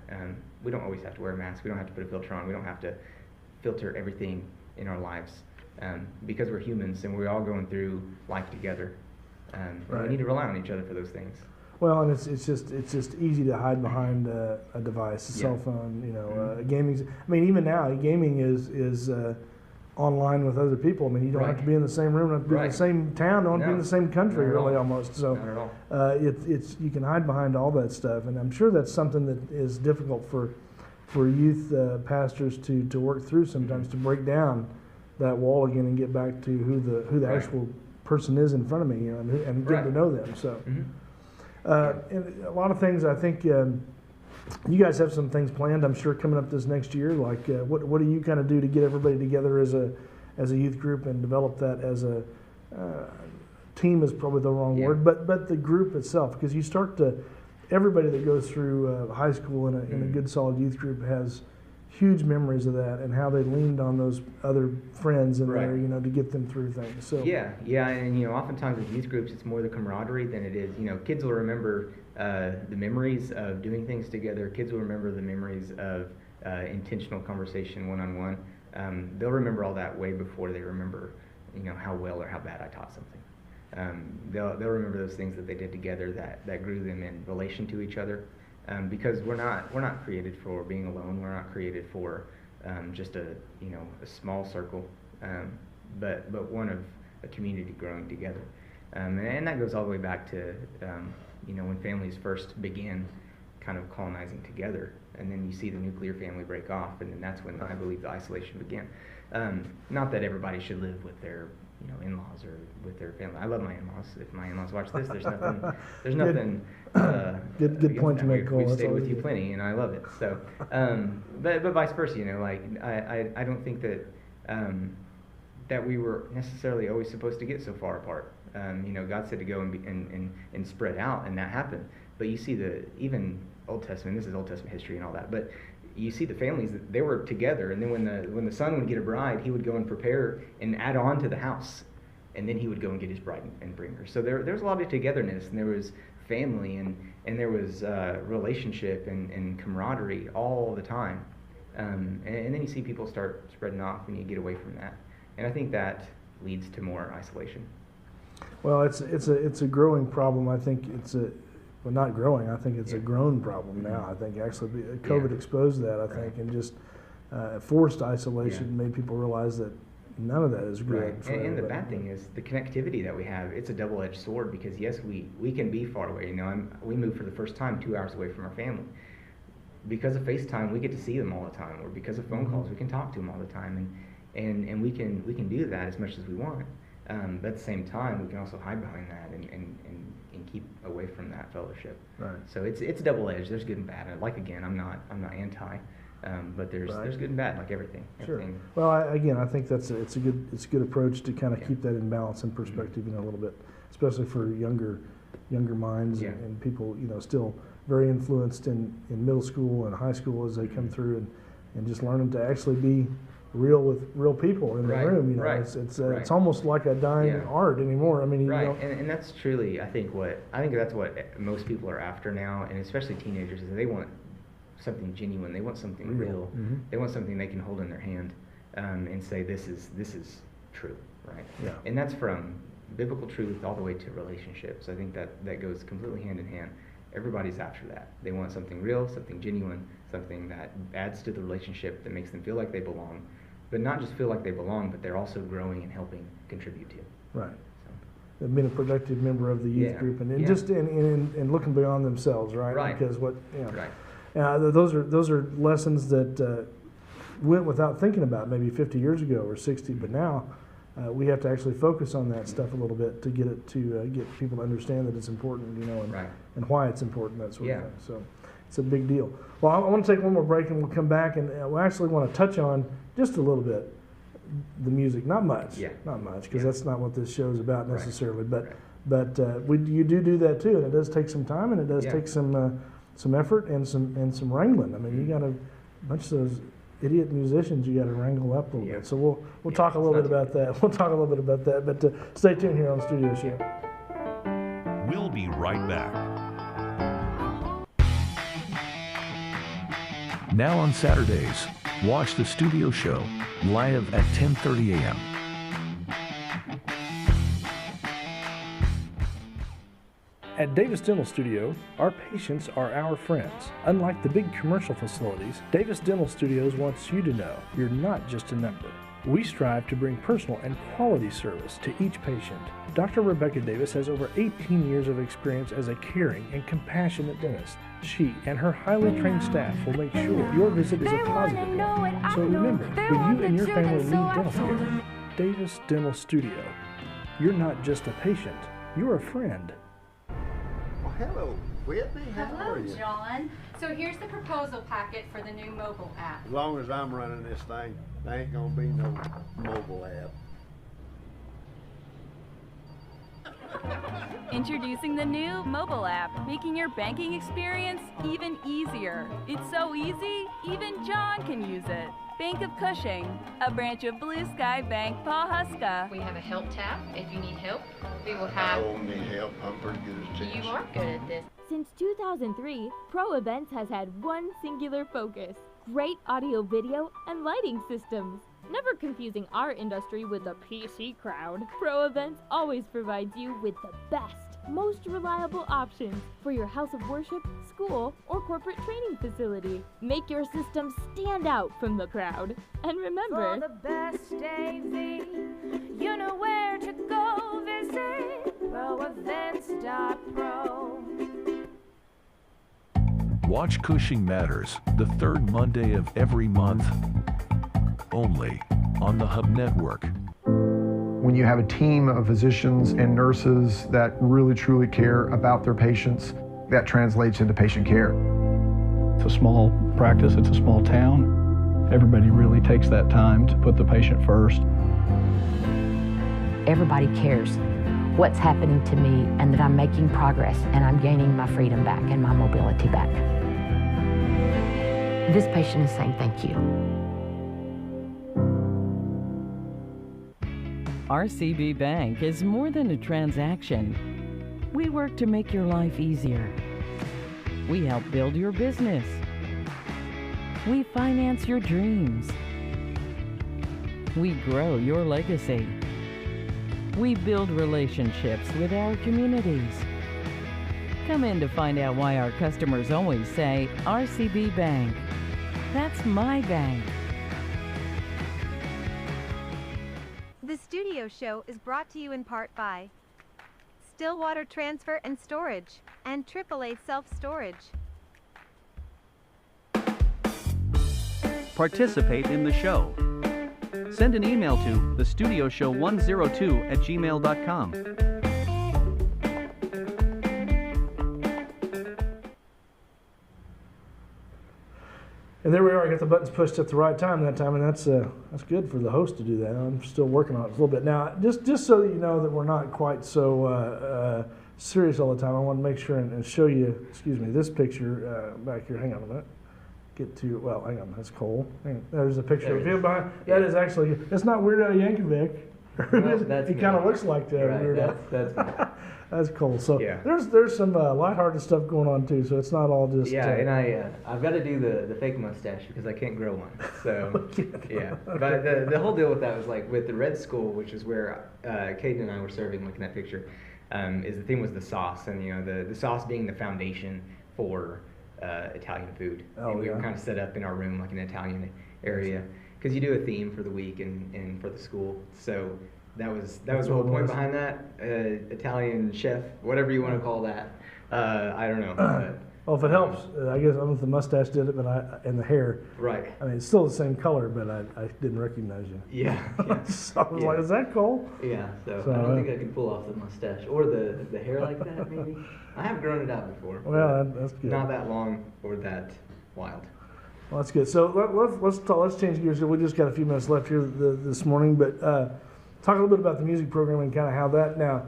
S10: We don't always have to wear a mask. We don't have to put a filter on. We don't have to filter everything in our lives, because we're humans and we're all going through life together.
S2: Right.
S10: We need to rely on each other for those things.
S2: Well, and it's just easy to hide behind a device, a cell phone, gaming. I mean, even now, gaming is online with other people. I mean, you don't have to be in the same room, don't have to be in the same town, don't have to be in the same country, really, almost. So
S10: not at all.
S2: It's you can hide behind all that stuff, and I'm sure that's something that is difficult for youth pastors to work through sometimes, to break down that wall again and get back to who the actual person is in front of me, and get to know them. So. And a lot of things, I think you guys have some things planned, I'm sure, coming up this next year. Like, what do you kind of do to get everybody together as a youth group and develop that as a team is probably the wrong word, but the group itself, because you start to, everybody that goes through high school in a good solid youth group has huge memories of that and how they leaned on those other friends in there, to get them through things. So
S10: and oftentimes with youth groups, it's more the camaraderie than it is. Kids will remember the memories of doing things together. Kids will remember the memories of intentional conversation one-on-one. They'll remember all that way before they remember, how well or how bad I taught something. They'll remember those things that they did together that grew them in relation to each other. Because we're not created for being alone. We're not created for just a small circle, but one of a community growing together. And that goes all the way back to when families first begin kind of colonizing together, and then you see the nuclear family break off, and then that's when I believe the isolation began. Not that everybody should live with their in-laws or with their family. I love my in-laws. If my in-laws watch this, there's nothing.
S2: Good point to make.
S10: We've stayed with you plenty, and I love it. So, but vice versa. I don't think that that we were necessarily always supposed to get so far apart. God said to go and spread out, and that happened. But you see even Old Testament. This is Old Testament history and all that, but you see the families that they were together, and then when the son would get a bride, he would go and prepare and add on to the house, and then he would go and get his bride and bring her. So there was a lot of togetherness, and there was family, and there was relationship and camaraderie all the time. And then you see people start spreading off, and you get away from that. And I think that leads to more isolation.
S2: Well, it's a growing problem. I think not growing. I think it's a grown problem now. I think actually COVID exposed that. I think, and just forced isolation made people realize that none of that is good.
S10: Right. And the bad thing is the connectivity that we have. It's a double-edged sword, because yes, we can be far away. We moved for the first time 2 hours away from our family. Because of FaceTime, we get to see them all the time, or because of phone calls, we can talk to them all the time, and we can do that as much as we want. But at the same time, we can also hide behind that and keep away from that fellowship.
S2: Right.
S10: So it's double-edged. There's good and bad. I'm not anti, but there's good and bad, like everything.
S2: Sure. Well, I think it's a good approach to kind of keep that in balance and perspective, a little bit, especially for younger minds and people, still very influenced in middle school and high school as they come through, and just learning to actually be real with real people in the room. It's almost like a dying art anymore. I mean,
S10: and that's truly, I think that's what most people are after now, and especially teenagers, is they want something genuine. They want something real. Mm-hmm. They want something they can hold in their hand and say, this is true, right?
S2: Yeah.
S10: And that's from biblical truth all the way to relationships. I think that goes completely hand in hand. Everybody's after that. They want something real, something genuine, something that adds to the relationship, that makes them feel like they belong. But not just feel like they belong, but they're also growing and helping contribute to.
S2: Right. So. Being a productive member of the youth group, and just in looking beyond themselves, right?
S10: Right.
S2: Because those are lessons that went without thinking about maybe 50 years ago or 60, but now we have to actually focus on that stuff a little bit to get it to get people to understand that it's important, and why it's important, that sort of thing. So it's a big deal. Well, I want to take one more break, and we'll come back, and we actually want to touch on just a little bit the music, not much, because that's not what this show is about necessarily. But you do that too, and it does take some time, and it does take some effort and some wrangling. I mean, you got a bunch of those idiot musicians you got to wrangle up a little bit. So we'll talk a little bit about that. We'll talk a little bit about that. But stay tuned here on the Studio Show.
S1: We'll be right back. Now on Saturdays, watch the Studio Show live at 10:30 a.m.
S2: At Davis Dental Studio, our patients are our friends. Unlike the big commercial facilities, Davis Dental Studios wants you to know you're not just a number. We strive to bring personal and quality service to each patient. Dr. Rebecca Davis has over 18 years of experience as a caring and compassionate dentist. She and her highly trained staff will make sure your visit is a positive one. So remember, when you and your family need dental care, Davis Dental Studio, you're not just a patient, you're a friend.
S11: Well, hello, Whitney. How
S12: Hello,
S11: are you?
S12: John. So here's the proposal packet for the new mobile app.
S11: As long as I'm running this thing, there ain't gonna be no mobile app.
S13: Introducing the new mobile app, making your banking experience even easier. It's so easy, even John can use it. Bank of Cushing, a branch of Blue Sky Bank Pawhuska.
S14: We have a help tab if you need help. We will have...
S11: I don't need help. I'm pretty good at this.
S14: You are good at this.
S6: Since 2003, Pro Events has had one singular focus: great audio, video, and lighting systems. Never confusing our industry with the PC crowd, Pro Events always provides you with the best, most reliable options for your house of worship, school, or corporate training facility. Make your system stand out from the crowd. And remember,
S7: For the best AV, you know where to go visit ProEvents.pro.
S1: Watch Cushing Matters, the third Monday of every month, only on the Hub Network.
S15: When you have a team of physicians and nurses that really truly care about their patients, that translates into patient care.
S16: It's a small practice, it's a small town. Everybody really takes that time to put the patient first.
S4: Everybody cares what's happening to me and that I'm making progress and I'm gaining my freedom back and my mobility back. This patient is saying thank you.
S17: RCB Bank is more than a transaction. We work to make your life easier. We help build your business. We finance your dreams. We grow your legacy. We build relationships with our communities. Come in to find out why our customers always say, RCB Bank. That's my bank.
S3: The Studio Show is brought to you in part by Stillwater Transfer and Storage and AAA Self-Storage.
S9: Participate in the show. Send an email to thestudioshow102@gmail.com.
S2: And there we are. I got the buttons pushed at the right time that time, and that's good for the host to do that. I'm still working on it a little bit now. Just so you know that we're not quite so serious all the time, I want to make sure and show you. Excuse me, this picture back here. Hang on a minute. Get to hang on. That's Cole. There's a picture of him behind. That is actually. It's not Weird Al Yankovic. He kind of looks like Weird Al. That's cool. So there's some lighthearted stuff going on too. So it's not all just
S10: and I've got to do the fake mustache because I can't grow one. So yeah, but the whole deal with that was like with the Red School, which is where Caden and I were serving, like in that picture, is the theme was the sauce, and the sauce being the foundation for Italian food. And we were kind of set up in our room like an Italian area because you do a theme for the week and for the school. So that was the whole point behind that. Italian chef, whatever you want to call that. I don't know.
S2: Well, if it helps, I guess I don't know if the mustache did it, but and the hair.
S10: Right.
S2: I mean, it's still the same color, but I didn't recognize you.
S10: Yeah.
S2: So I was like, is that Cole?
S10: Yeah. So I don't think I can pull off the mustache or the hair like that. Maybe I have grown it out before.
S2: Well, that's good.
S10: Not that long or that wild.
S2: Well, that's good. So let's change gears here. We just got a few minutes left here this morning, but talk a little bit about the music program and kind of how that now.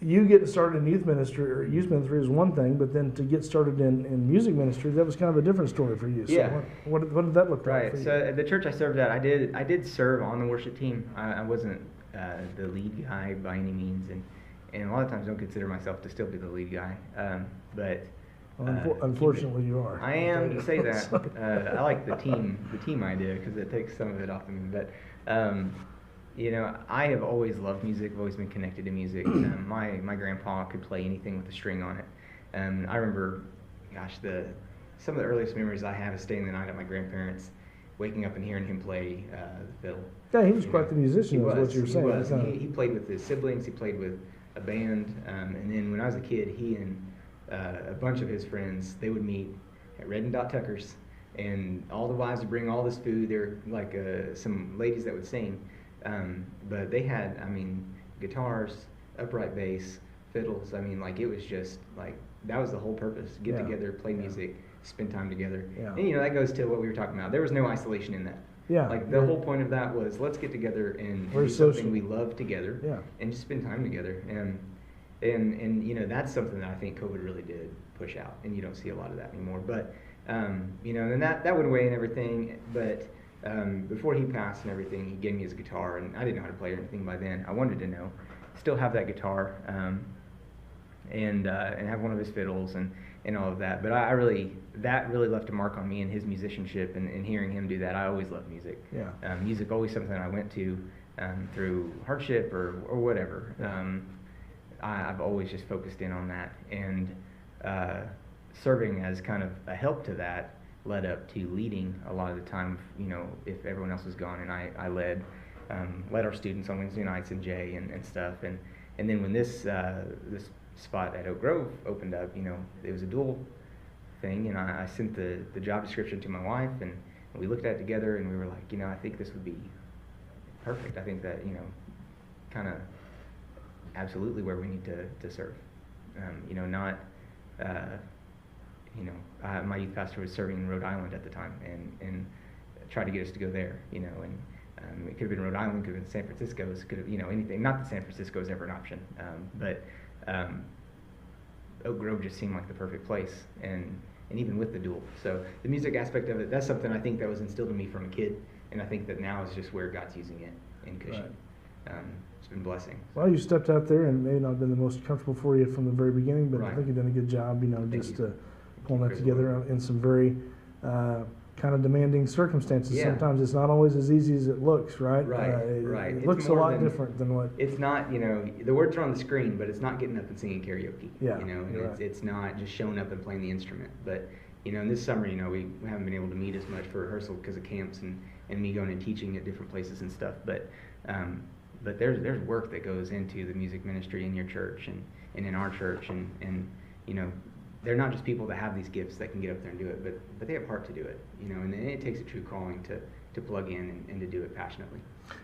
S2: You getting started in youth ministry is one thing, but then to get started in music ministry, that was kind of a different story for you. So
S10: yeah.
S2: What did that look like?
S10: Right. So at the church I served at, I did serve on the worship team. I wasn't the lead guy by any means, and a lot of times don't consider myself to still be the lead guy. But
S2: unfortunately, you are.
S10: I am. You say that. I like the team idea because it takes some of it off of me. But You know, I have always loved music. I've always been connected to music. My grandpa could play anything with a string on it. I remember, gosh, some of the earliest memories I have is staying the night at my grandparents', waking up and hearing him play the fiddle.
S2: Yeah, he was quite the musician, is what you were saying.
S10: He was. He played with his siblings. He played with a band. And then when I was a kid, he and a bunch of his friends, they would meet at Red and Dot Tucker's, and all the wives would bring all this food. There were like some ladies that would sing. But they had, I mean, guitars, upright bass, fiddles. I mean, like, it was just like, that was the whole purpose. Get together, play music, spend time together. Yeah. And, you know, that goes to what we were talking about. There was no isolation in that. Yeah. Like, the whole point of that was, let's get together and do something we love together. Yeah. And just spend time together. And you know, that's something that I think COVID really did push out. And you don't see a lot of that anymore. But, you know, and that went away and everything. But before he passed and everything, he gave me his guitar. And I didn't know how to play or anything by then. I wanted to know. Still have that guitar. And have one of his fiddles and all of that. But that really left a mark on me and his musicianship, and hearing him do that. I always loved music. Yeah. Music always something I went to through hardship or whatever. I've always just focused in on that, and serving as kind of a help to that led up to leading a lot of the time. You know, if everyone else was gone, and I led our students on Wednesday nights in J and stuff, and then when this spot at Oak Grove opened up, you know, it was a dual thing, and I sent the job description to my wife, and we looked at it together, and we were like, you know, I think this would be perfect. I think that, you know, kind of absolutely where we need to serve. You know, not, you know, my youth pastor was serving in Rhode Island at the time, and tried to get us to go there, you know, and it could have been Rhode Island, it could have been San Francisco, it could have, you know, anything. Not that San Francisco is ever an option, but Oak Grove just seemed like the perfect place, and even with the dual. So the music aspect of it, that's something I think that was instilled in me from a kid, and I think that now is just where God's using it in Cushing. Right. It's been a blessing.
S2: Well, you stepped out there, and maybe not been the most comfortable for you from the very beginning, but I think you've done a good job, you know, just pulling that together in some very kind of demanding circumstances. Yeah. Sometimes it's not always as easy as it looks, right?
S10: Right.
S2: It looks a lot different than what...
S10: It's not, you know, the words are on the screen, but it's not getting up and singing karaoke. Yeah. You know, and it's not just showing up and playing the instrument. But, you know, in this summer, you know, we haven't been able to meet as much for rehearsal because of camps and me going and teaching at different places and stuff. But there's work that goes into the music ministry in your church and in our church, and you know, they're not just people that have these gifts that can get up there and do it, but they have heart to do it, you know, and it takes a true calling to plug in and to do it passionately.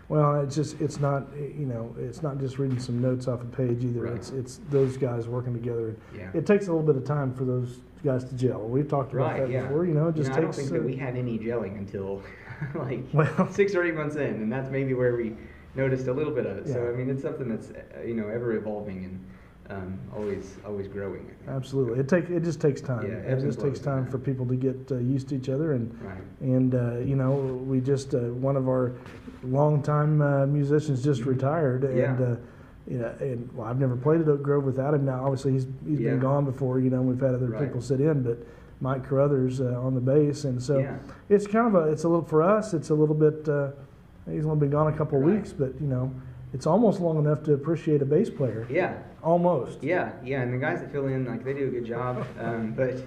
S2: Well, it's not, you know, it's not just reading some notes off a page either. Right. It's those guys working together. Yeah. It takes a little bit of time for those guys to gel. We've talked about that before. You know, it just takes. I don't think
S10: that we had any gelling until like 6 or 8 months in, and that's maybe where we noticed a little bit of it. Yeah. So I mean, it's something that's you know, ever evolving and always growing. I think.
S2: Absolutely, it just takes time. Yeah, it just takes time for people to get used to each other, and you know, we just one of our longtime musicians just retired, and you know, and well, I've never played at Oak Grove without him. Now, obviously, he's been gone before. You know, we've had other people sit in, but Mike Carruthers on the bass, and so it's kind of it's a little for us. It's a little bit. He's only been gone a couple of weeks, but you know, it's almost long enough to appreciate a bass player. Yeah. Almost.
S10: Yeah, and the guys that fill in, like, they do a good job. But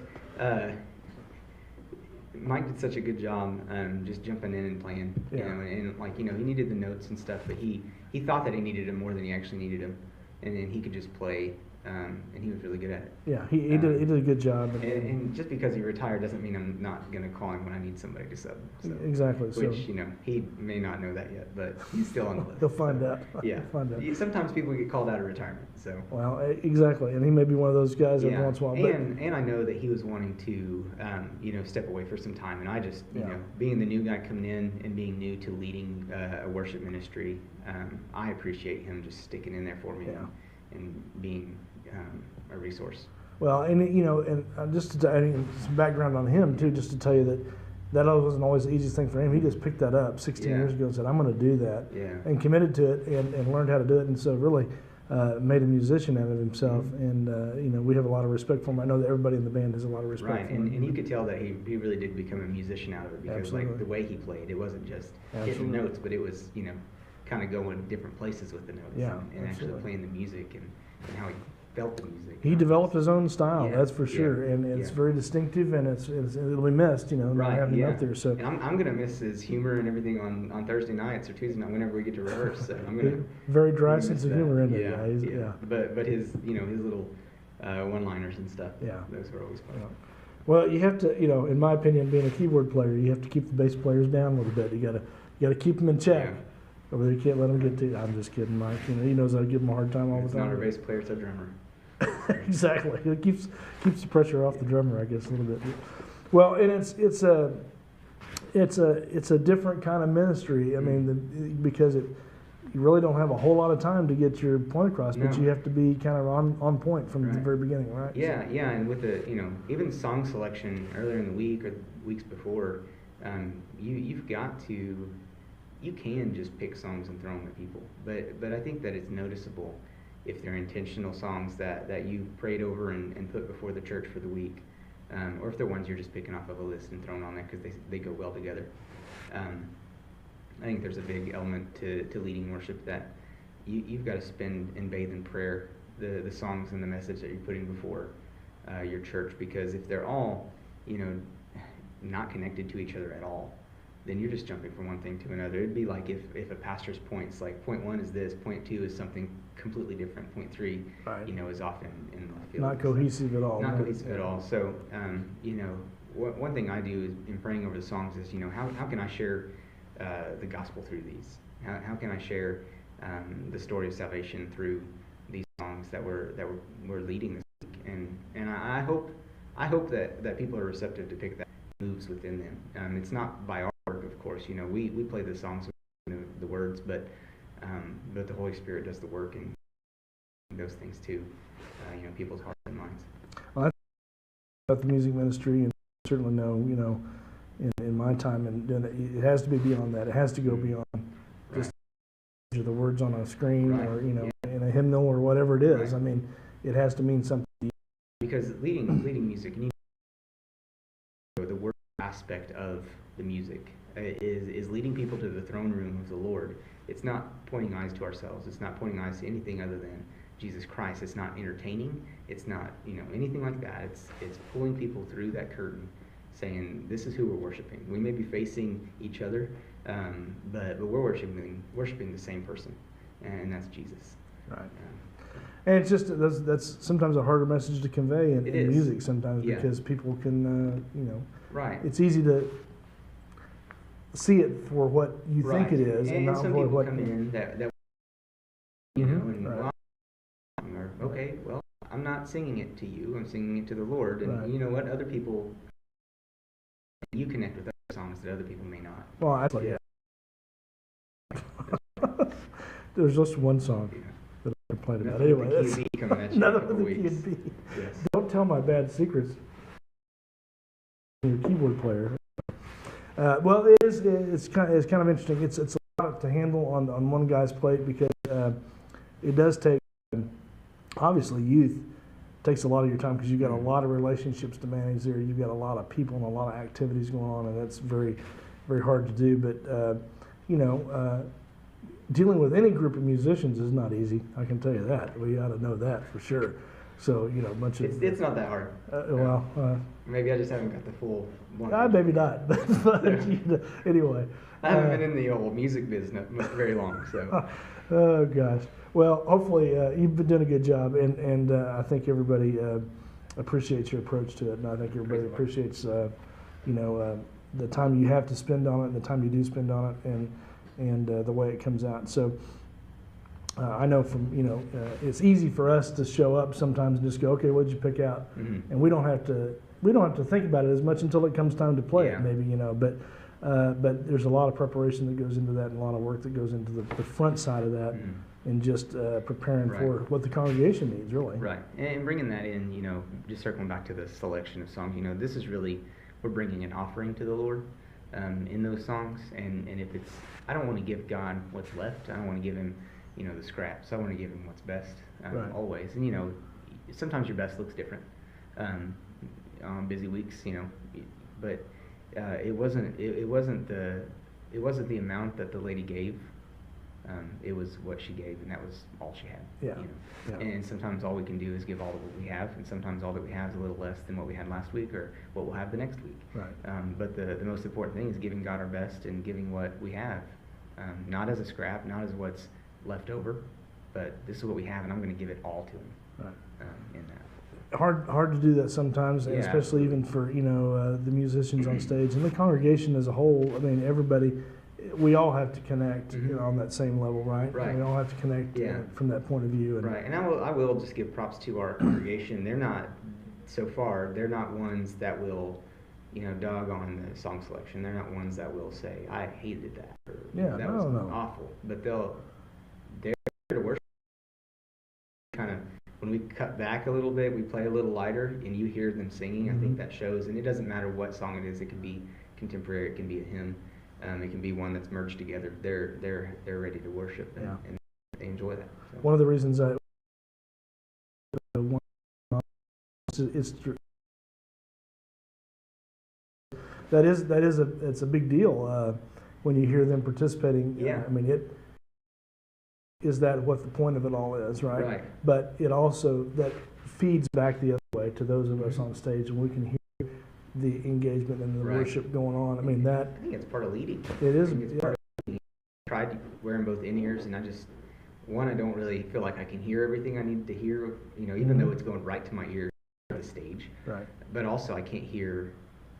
S10: Mike did such a good job just jumping in and playing. You know, and like, you know, he needed the notes and stuff, but he thought that he needed them more than he actually needed them, and then he could just play. And he was really good at it.
S2: Yeah, he did a good job.
S10: And just because he retired doesn't mean I'm not going to call him when I need somebody to sub. So,
S2: exactly.
S10: Which, you know, he may not know that yet, but he's still on the list.
S2: He'll find out.
S10: Yeah. Sometimes people get called out of retirement. So.
S2: Well, exactly. And he may be one of those guys every once in a while.
S10: And I know that he was wanting to, you know, step away for some time. And I just, you know, being the new guy coming in and being new to leading a worship ministry, I appreciate him just sticking in there for me and being a resource.
S2: Well, and you know, and just to some background on him too, just to tell you that wasn't always the easiest thing for him. He just picked that up 16 years ago and said, "I'm going to do that," and committed to it and learned how to do it, and so really made a musician out of himself. And you know, we have a lot of respect for him. I know that everybody in the band has a lot of respect for him.
S10: And you could tell that he really did become a musician out of it, because like the way he played, it wasn't just hitting notes, but it was, you know, kind of going different places with the notes,
S2: Yeah,
S10: and actually
S2: absolutely.
S10: playing the music and how he felt the music.
S2: He developed his own style,
S10: Yeah,
S2: that's for sure,
S10: yeah,
S2: and it's
S10: yeah.
S2: very distinctive, and it'll be missed, not
S10: Right,
S2: having
S10: yeah.
S2: him up there. So
S10: And I'm gonna miss his humor and everything on Thursday nights or Tuesday night whenever we get to rehearse. So I'm gonna
S2: very dry
S10: miss
S2: sense of
S10: that.
S2: humor in
S10: yeah,
S2: there. Yeah.
S10: But his his little one-liners and stuff.
S2: Yeah.
S10: Those were always fun.
S2: Yeah. Well, you have to, in my opinion, being a keyboard player, you have to keep the bass players down a little bit. You gotta keep them in check.
S10: Yeah.
S2: Or you can't let them get to. I'm just kidding, Mike. He knows I give him a hard time all
S10: It's
S2: the time.
S10: not our bass player; it's our drummer.
S2: Exactly. It keeps the pressure off the drummer, I guess, a little bit. Well, and it's a different kind of ministry. I mean, because you really don't have a whole lot of time to get your point across, but
S10: No.
S2: you have to be kind of on point from the very beginning, right?
S10: Yeah, yeah, and with the even song selection earlier in the week or weeks before, you've got to. You can just pick songs and throw them at people, but I think that it's noticeable if they're intentional songs that you've prayed over and put before the church for the week, or if they're ones you're just picking off of a list and throwing on there because they go well together. I think there's a big element to leading worship that you've got to spend and bathe in prayer the songs and the message that you're putting before your church, because if they're all not connected to each other at all, then you're just jumping from one thing to another. It'd be like if a pastor's points, like point 1 is this, point 2 is something completely different, point 3, is often in left field.
S2: Not cohesive at all.
S10: Not
S2: right?
S10: cohesive at all. So, one thing I do in praying over the songs is, how can I share the gospel through these? How can I share the story of salvation through these songs that we're leading this week? And I hope that people are receptive to pick that moves within them. It's not by our work, of course. We play the songs with the words, but the Holy Spirit does the work and those things too. People's hearts and minds.
S2: Well, that's about the music ministry, and I certainly know, in my time and doing it has to be beyond that. It has to go beyond just the words on a screen or in a hymnal or whatever it is. I mean, it has to mean something.
S10: Because leading music, the word aspect of the music is leading people to the throne room of the Lord. It's not pointing eyes to ourselves. It's not pointing eyes to anything other than Jesus Christ. It's not entertaining. It's not anything like that. It's pulling people through that curtain, saying this is who we're worshiping. We may be facing each other, but we're worshiping the same person, and that's Jesus.
S2: Right. And it's just that's sometimes a harder message to convey in music sometimes, because people can
S10: right.
S2: It's easy to see it for what you think it is, and not
S10: some
S2: for
S10: people
S2: what
S10: come in that and
S2: right.
S10: Okay, well, I'm not singing it to you. I'm singing it to the Lord, and
S2: Right.
S10: you know what? Other people, you connect with other songs that other people may not.
S2: Well, there's just one song that I complained about.
S10: Nothing
S2: Anyway,
S10: with the key and B coming at you in a
S2: another
S10: couple
S2: with the key
S10: weeks.
S2: and B.
S10: Yes.
S2: Don't tell my bad secrets. Your keyboard player. Well, it's kind of interesting. It's a lot to handle on one guy's plate, because it does take, obviously, youth takes a lot of your time, because you've got a lot of relationships to manage there. You've got a lot of people and a lot of activities going on, and that's very, very hard to do. But dealing with any group of musicians is not easy. I can tell you that. We ought to know that for sure. So a bunch of
S10: It's not that hard. Maybe I just haven't got the full one.
S2: Maybe not. But anyway,
S10: I haven't been in the old music business very long, so.
S2: Oh gosh. Well, hopefully you've been doing a good job, and I think everybody appreciates your approach to it, and I think everybody appreciates the time you have to spend on it, and the time you do spend on it, and the way it comes out. So I know from it's easy for us to show up sometimes and just go, okay, what'd you pick out, and we don't have to think about it as much until it comes time to play it, maybe but there's a lot of preparation that goes into that, and a lot of work that goes into the front side of that. And just preparing for what the congregation needs, really.
S10: Right, and bringing that in, just circling back to the selection of songs, this is really, we're bringing an offering to the Lord in those songs, and if it's, I don't want to give God what's left, I don't want to give Him, the scraps, I want to give Him what's best, always, and sometimes your best looks different on busy weeks, but it wasn't the amount that the lady gave It was what she gave, and that was all she had.
S2: Yeah.
S10: You know?
S2: Yeah.
S10: And sometimes all we can do is give all of what we have, and sometimes all that we have is a little less than what we had last week or what we'll have the next week.
S2: Right.
S10: But the most important thing is giving God our best and giving what we have, not as a scrap, not as what's left over, but this is what we have, and I'm going to give it all to Him.
S2: Right.
S10: In that.
S2: Hard to do that sometimes, and especially even for the musicians on stage and the congregation as a whole. I mean, everybody, we all have to connect on that same level, right?
S10: Right.
S2: We all have to connect from that point of view. And
S10: right, and I will just give props to our congregation. They're not, so far, they're not ones that will, dog on the song selection. They're not ones that will say, I hated that, or that was awful. But they're to worship. Kind of, when we cut back a little bit, we play a little lighter, and you hear them singing. I think that shows, and it doesn't matter what song it is. It can be contemporary, it can be a hymn. It can be one that's merged together. They're ready to worship, and they enjoy that. So.
S2: One of the reasons it's a big deal when you hear them participating. I mean, is that what the point of it all is, right?
S10: Right.
S2: But it also that feeds back the other way to those of us on stage, and we can hear the engagement and the worship going on. I mean, I
S10: think it's part of leading.
S2: It is.
S10: I think it's part of leading. I tried wearing both in-ears, and I don't really feel like I can hear everything I need to hear, even though it's going right to my ears on the stage.
S2: Right.
S10: But also I can't hear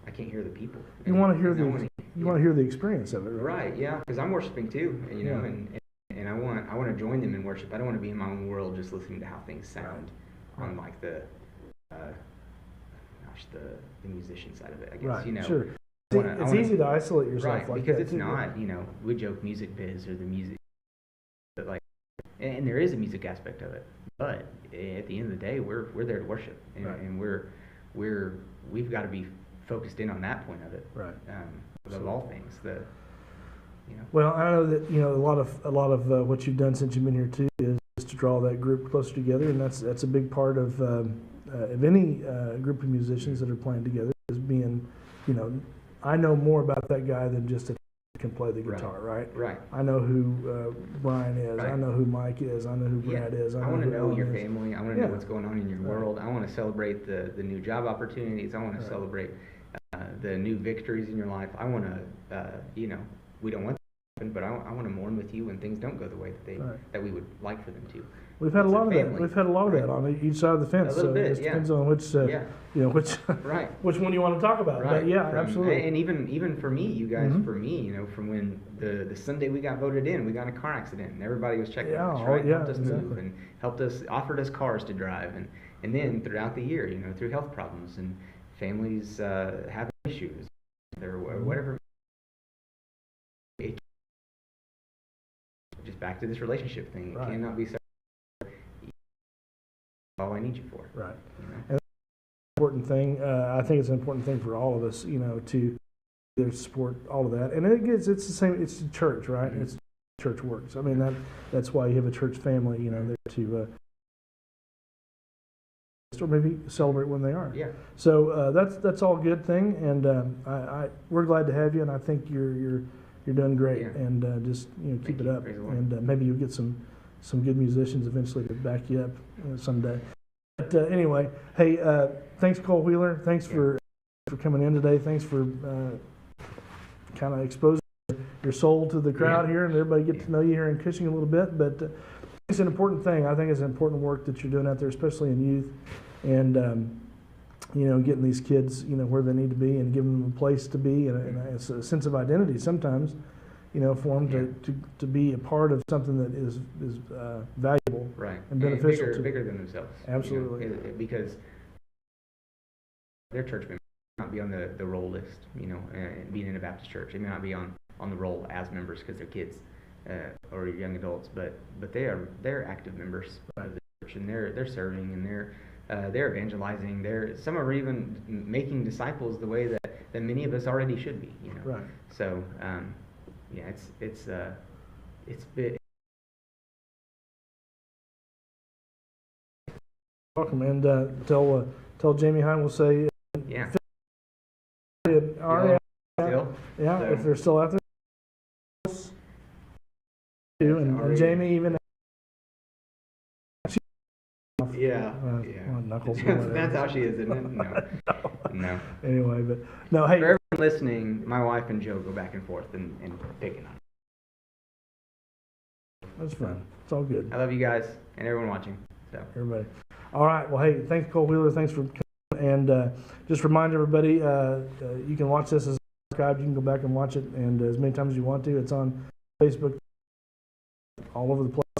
S10: the people.
S2: You want to hear want to hear the experience of it, right?
S10: Right, yeah, because I'm worshiping too, and I want to join them in worship. I don't want to be in my own world just listening to how things sound on like the musician side of it, I guess.
S2: Right, sure. It's easy to isolate yourself
S10: right,
S2: like
S10: because
S2: that.
S10: It's not, we joke music biz or the music, but and there is a music aspect of it, but at the end of the day, we're there to worship, and we've got to be focused in on that point of it,
S2: right?
S10: Above all things,
S2: Well, I know that a lot of what you've done since you've been here too is to draw that group closer together, and that's a big part of any group of musicians that are playing together is being, I know more about that guy than just a can play the guitar, right?
S10: Right.
S2: I know who Brian is. Right. I know who Mike is. I know who Brad is.
S10: I want to know your family. I want to know what's going on in your world. I want to celebrate the new job opportunities. I want to celebrate the new victories in your life. I want to, we don't want that to happen, but I want to mourn with you when things don't go the way that we would like for them to.
S2: We've had a lot of that. We've had a lot of that on each side of the fence.
S10: A little bit,
S2: it just depends on which, which one you want to talk about.
S10: Right.
S2: But yeah, absolutely.
S10: And even for me, you guys, for me, from when the Sunday we got voted in, we got in a car accident, and everybody was checking us, right? Helped us move and offered us cars to drive, and then throughout the year, through health problems and families having issues or whatever. Just back to this relationship thing. It cannot be all I need you for.
S2: Right. And that's an important thing. I think it's an important thing for all of us, to support all of that. And it's the same. It's the church, right? Mm-hmm. It's church works. I mean that's why you have a church family, there to or maybe celebrate when they are.
S10: Yeah.
S2: So that's all good thing, and we're glad to have you, and I think you're doing great, and just keep it up, and maybe you'll get some good musicians eventually to back you up someday. But anyway, hey, thanks Cole Wheeler. Thanks for coming in today. Thanks for kind of exposing your soul to the crowd here, and everybody get to know you here in Cushing a little bit. But it's an important thing. I think it's an important work that you're doing out there, especially in youth, and getting these kids where they need to be and giving them a place to be and a sense of identity sometimes. For them to be a part of something that is valuable and beneficial
S10: and bigger than themselves.
S2: Absolutely.
S10: Because their church members may not be on the roll list, and being in a Baptist church. They may not be on the roll as members because they're kids or young adults, but they're active members of the church, and they're serving, and they're evangelizing. Some are even making disciples the way that many of us already should be.
S2: Right.
S10: So. It's been
S2: welcome, and tell Jamie Hine we'll say if they're still out there. too, and Jamie even.
S10: Yeah.
S2: Knuckles.
S10: That's how she is, isn't it? No. No.
S2: Anyway, but no. Hey,
S10: for everyone listening, my wife and Joe go back and forth and picking on.
S2: That's fun. It's all good.
S10: I love you guys and everyone watching. So
S2: everybody. All right. Well, hey, thanks, Cole Wheeler. Thanks for coming. And just remind everybody, you can watch this as archived. You can go back and watch it, and as many times as you want to. It's on Facebook, all over the place.